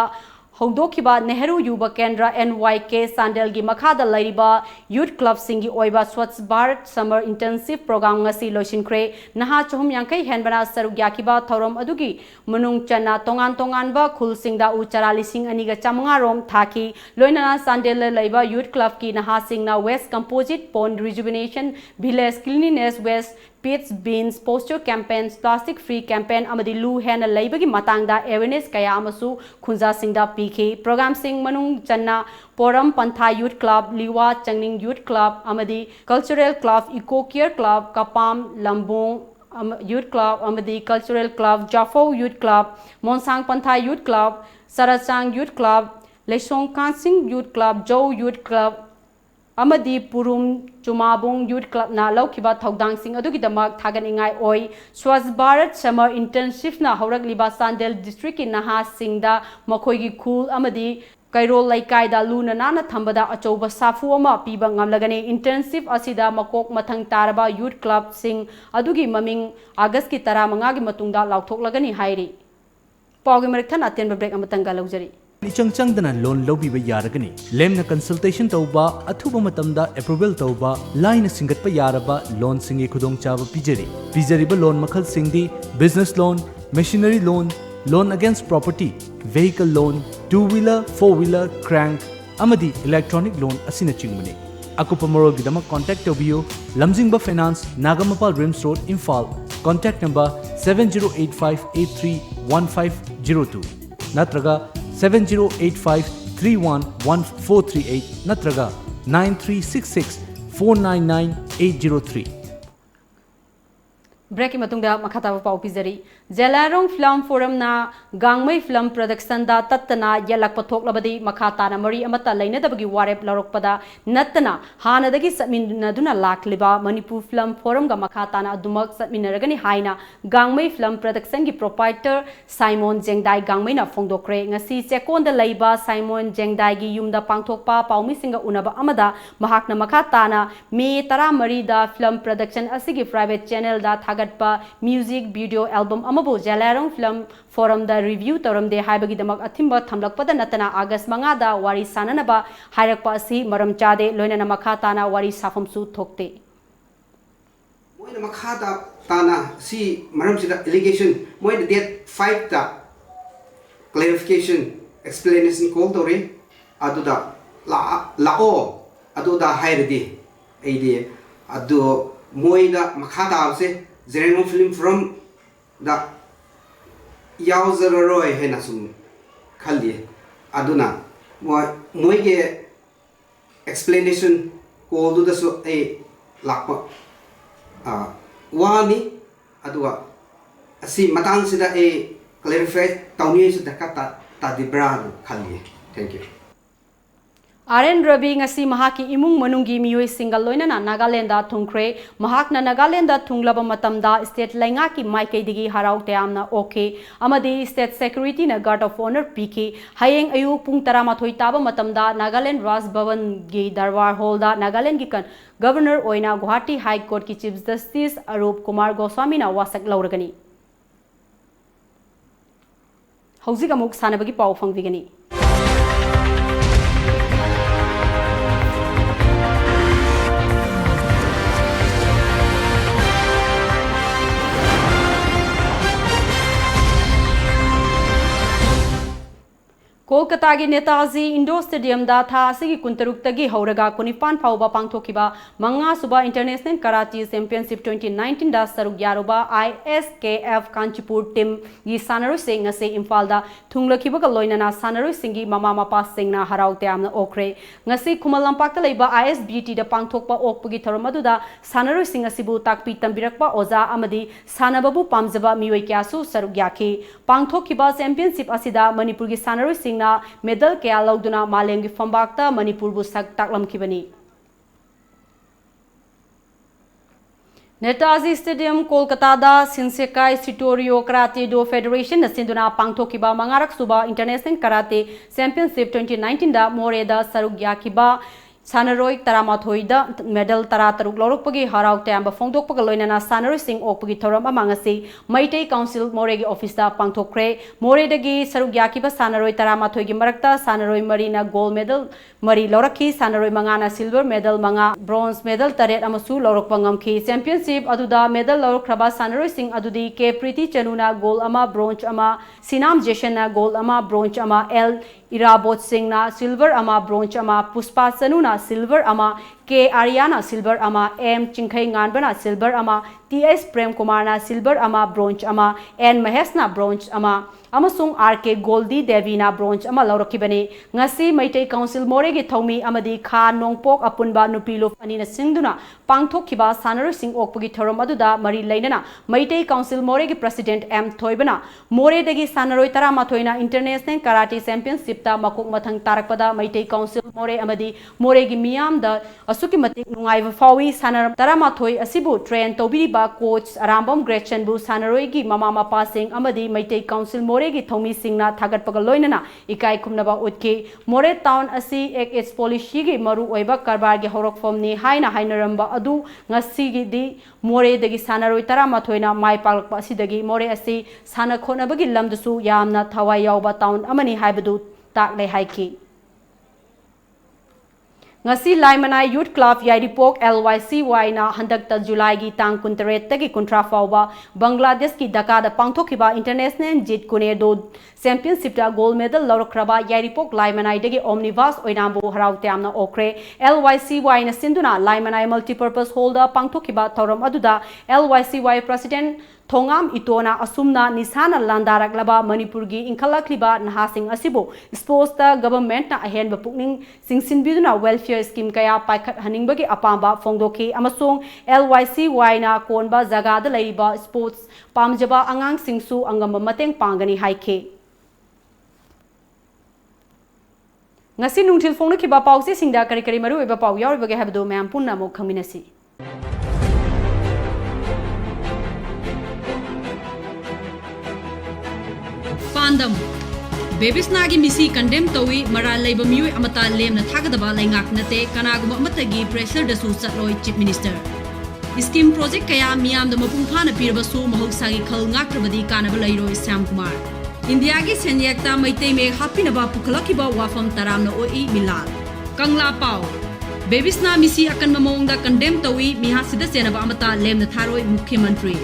Speaker 1: हौदोखिबा नेहरू युवा केंद्र NYK सांडेल की मखादा लैरिबा यूथ क्लब सिंगी ओइबा Swachh Bharat summer internship programme ngasi लोइसिनख्रे नहा चहुम यांकै हेनबना सरुक याखिबा थौरम अदुगी मनुंग चना तोंगान तोंगानबा खुल सिंगदा उ 4,250 रोम थाकी लोइना सांडेल लैबा यूथ क्लब की नहा सिंगना waste composite pond rejuvenation village cleanliness waste pits bins poster campaigns plastic free campaign amadi lu hena laibagi matangda awareness kaya amasu khunja singda pk program sing manung channa poram pantha youth club liwa changning youth club amadi cultural club eco care club kapam lambong youth club amadi cultural club jafo youth club monsang pantha youth club sarachang youth club lesong kansing youth club jo youth club amadi purum chumabong youth club na laukiba thaudang sing adugi damak thaganingai oi swachh bharat summer internship na haurakliba Sandel district ki naha singda makhoi gi khul amadi kairol laikai da luna nana thambada achoba safu ama piba ngamlagani internship asida makok mathang taraba youth club sing adugi maming august ki 15 gi matungda lauthoklagani hairi pawgi marakthana atenba break amatanga laujari
Speaker 4: इचंग चंगदना loan लौबीबा यारगनी लेमना consultation तौबा अथुबा मतमदा approval तौबा line सिंगतपा यारबा लोन सिंगी खुदोंग चाबा पिजरिबा लोन मखल सिंगदी business loan machinery loan against property vehicle loan 2-wheeler 4-wheeler crank amadi electronic loan asina chingmani akupa morol gidama contact tobiyo lamjingba finance nagamapal rims road imphal contact number 7085831502 natraga 7085311438 natraga 9366499803
Speaker 1: break की मतुंगदा मखाताब पाउ पिजरी जेलारोंग film forum ना गांगमई film production दा तत्तना यलक पथोकलबदी मखाताना मरी अमता लैनदबगी वारेप लरोकपदा नत्तना हानदगी समिनदुना लाखलिबा Manipur film forum गा मखाताना अदुमक समिनरगनी हाइना गांगमई film production की proprietor Simon जेंगदाई गांगमईना फोंदोक्रे ngasi चेकोंदा लैबा Simon जेंगदाई गी युमदा पांगथोकपा पाउमिसिंगा उनबा अमदा महाकना मखाताना May 13 दा film production असिगी प्राइवेट चैनल दा थागतपा म्यूजिक वीडियो एल्बम अमबो जेलारोंग फिल्म फोरम दा रिव्यू तौरमदे हाइबगिदमक अथिंबा थमलकपदा नतना अगस्त 5 दा वारी साननबा हायरकपा असि मरम चादे लोइनना मखाताना वारी साफमसु थोकते
Speaker 5: मोइना मखाता ताना सी मरम सिदा एलिगेशन मोइना डेट 5 दा clarification explanation call tore aduda lao aduda hairdi aidi adu moida makhata ase zereno film from da yauzaroi hena sum khalli aduna moige explanation call du da so e lakpa wani aduga asi matang sida e clarify tauni su dakata tadibra khali thank you
Speaker 1: RN Ravi ngasi mahaki imung manungi miyoi single loinana Nagaland da thungkre mahakna Nagaland da thungglaba matamda state lainga ki maikei digi harau teamna okay amadi state security na guard of honor pk hayeng ayu pung 13 taba matamda Nagaland Raj Bhavan gi darbar hall da Nagaland gi kan governor oina Guwahati High Court ki chief justice Arup Kumar Goswami na wasak lauragani hauzik amuk sanabagi pau phangwigani Kolkata की Netaji indoor stadium दा था असिगी कुंतरुक तगी हौरगा कुनिपान फाउबा पांगथोकिबा मंगा सुबा international Karachi championship 2019 दा सरुक यारुबा ISKF Kanchipur team गी सानरु सिंह से इम्फाल दा थुंगलखिबा लोइनना सानरु सिंगी ममा मपा सिंगना हराउते आमना ओखरे ngasi खुमल लंपाक लैबा ISBT दा पांगथोकपा ओकपगी थरम अदुदा सानरु सिंह असिबु ताकपी तंबिरकपा ओजा अमदी सानबबु पामजबा मियोय क्यासु सरुक याखी पांगथोकिबा चैंपियनशिप असिदा मणिपुर गी सानरु सिंह मेडल क्या लौदुना मालेंगी फंबाक्ता मणिपुर बु सक ताकलमखिबनी नेताजी स्टेडियम कोलकाता दा सिंसेकाई सिटोरियो कराटे डो फेडरेशन नसिंदुना पांगथोकिबा मंगारक सुबा इंटरनेशनल कराटे चैंपियनशिप 2019 दा मोरेदा सरुक याखिबा सानरोई तरामाथोइदा मेडल तरा तरुक लौरकपगी हराउ तयाम्बा फोंदोकपगा लोइनना सानरोई सिंह ओकपगी थौरम अमांगसी मैटै काउंसिल मोरेगी ऑफिसदा पांगथोकरे मोरेदगी सरुक याकिबा सानरोई तरामाथोइगी मरक्ता सानरोई मरीना गोल्ड मेडल मरी लौरखी सानरोई मंगाना सिल्वर मेडल मंगा ब्रोंज मेडल तरेट अमसु लौरकपा ngamखी चैंपियनशिप अदुदा मेडल लौरखरबा सानरोई सिंह अदुदी के प्रीति चनुना गोल्ड अमा ब्रोंज अमा सिनाम जेशना गोल्ड अमा ब्रोंज अमा एल इराबोत सिंहना सिल्वर अमा ब्रोंज अमा पुष्पा चनुना सिल्वर अमा के आर्याना सिल्वर अमा एम चिंखै nganbana सिल्वर अमा TS प्रेम कुमारना सिल्वर अमा ब्रोंज अमा एन महेशना ब्रोंज अमा अमसुंग आरके गोल्डी देवीना ब्रोंज अमा लौरखिबने ngasi मैटै काउंसिल मोरेगी थौमी अमदी खा नोंगपोक अपुनबा नुपीलुफ अनिना सिंगदुना पांगथोखिबा सानरु सिंह ओकपगी थौरम अदुदा मरी लैनना मैटै काउंसिल मोरेगी प्रेसिडेंट एम थोइबना मोरेदगी सानरोई तरामाथोइना इंटरनेशनल कराटे चैंपियनशिप ता मकोक मथंग तारकपदा मैटै काउंसिल मोरे अमदी मोरेगी मियाम दा असुकी मतिक नुंगाइबा फावी सानर तरामाथोइ असिबु ट्रेन तौबिरिबा कोच अरामबम ग्रेचन बु सानरोइगी ममा मपा सिंह अमदी मैटै काउंसिल मोरेगी थौमी सिंगना थागतपगा लोइनना इकाई खुमनबा उतके मोरे टाउन असी एक एज पॉलिसी मरु ओइबा कारबारगी हौरकफमनी हाइना हाइनरंबा अदु ngasigiदी मोरेदगी सानरोइ तरामाथोइना माइ पालकपा असिदगी मोरे असि साना खोनबगी लमदसु यामना थवाई यावबा town अमनी हाइबदु ताकले हाइकी ngasi laimanai youth club yairipok LYCY na handakta July gi tang 19 tagi 19 fauba Bangladesh ki Dhaka da pangthokiba international jit kunedo championship da gold medal lawrokraba yairipok laimanai dagi omnibus oinambu haraute amna okre LYCY na sinduna laimanai multipurpose hall da pangthokiba thoram aduda LYCY president Thongam Itona Asumna Nisana Landarak Laba Manipurgi Inkalakliba Nahasing Asibo Sports the government na ahen bapukning singsin biduna welfare scheme kaya paikat haningbagi apamba Fongdoki Amasung LYCY na konba zagada laiba sports pamjaba angang singsu angamba mateng pangani haike ngasi nungthil phone khiba pause singda kari kari maru eba pau yaw bage habdo ma'am punna mo khaminasi Pandam Bebisnagi misi condemn towi mara labor miui amata lem na thagadaba laingak nate kanaguma amatagi pressure da su chatloi chief minister scheme project kaya miyam da mapung phana pirba su mahoksagi khal ngakrabadi kanaba lairo Syam Kumar India gi senyakta maitei me hapinaba pukhlakiba wafam taramna oi milal Kangla Pau Bebisna misi akan mamongda condemn towi miha sida senaba amata lem na tharoi Mukhyamantri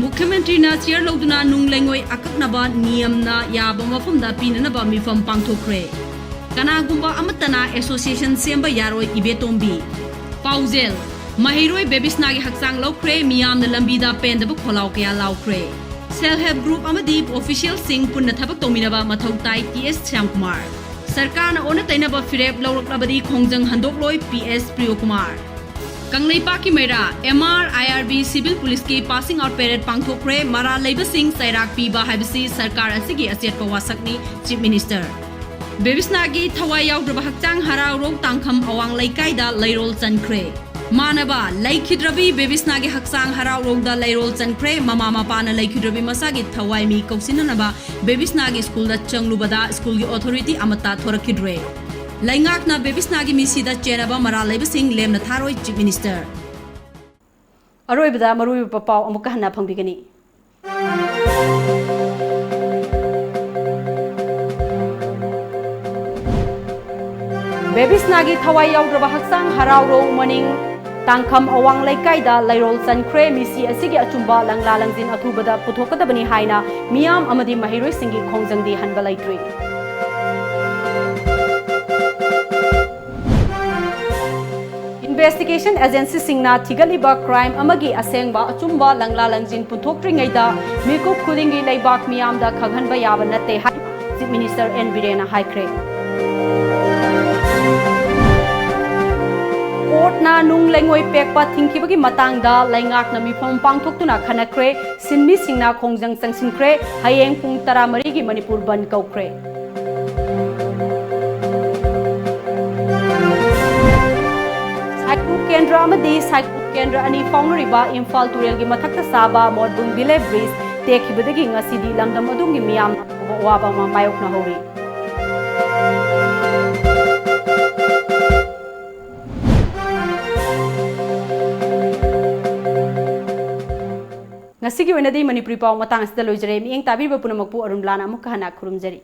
Speaker 1: Mukhyamantri na chair loduna nung lengoi akaknaba niyam na yaba mafamda pinanaba mifam pangthokre kanagumba amatana association semba yaroi ibetombi Pauzel Mahiroi Bebisna gi haksang laukre miyam na lambida pendaba kholau kaya laukre self help group amadi official sing punna thabak tominaba mathautai TS Syam Kumar sarkar na ona tainaba firep lawraklabadi khongjang handokloi PS Priyo Kumar Kanglaipa ki Meira MR IRB Civil Police ki passing out parade pangthokre mara leiba sing sairak piba haibasi sarkar asigi aset pawasakni chief minister Bebisna gi thawai yaudraba hakchang harau rong tangkham awang laikai da lairol chankre Manaba laikhidrabi Bebisna gi haksang harau rong da lairol chankre mama mapa na laikhidrabi masagi thawai mi kausinanaba Bebisna gi school da changlubada school gi authority amata thorakhidre Laingak na Bebisna gi misi da cheraba mara leiba sing lem na tharoi chief minister Aroi bada marui papau amuka hana phangbigani Bebisna gi thawai yaudraba haksang harau ro maning tangkham awang laikai da lairol chankre misi asigi achumba langla langjin athubada puthokadabani haina miyam amadi mahiroi singi khongjangdi hanba laitri Investigation agency singna thigaliba crime amagi asengba achumba langla langjin puthokringaida mikup khudingi leibak miyamda khaghanba yaba natte chief minister N Birena haikre court na nung lengoi pekpa thingkibagi matangda laingak na mifom pangthoktuna khanakre sinmi singna khongjang changsinkre hayeng pung 13 gi Manipur ban kaukre Kendra amadi Saiku Kendra ani faunariba Imphal Turel gi mathakta saba Morbung Bile Bridge tekhibadagi ngasidi lamdam adungi miyam waba ma mayokna hori ngasigi wenadi Manipuri paw matang asida loijare mi eng tabirba punamakpu arumlana amukka hana khurumjari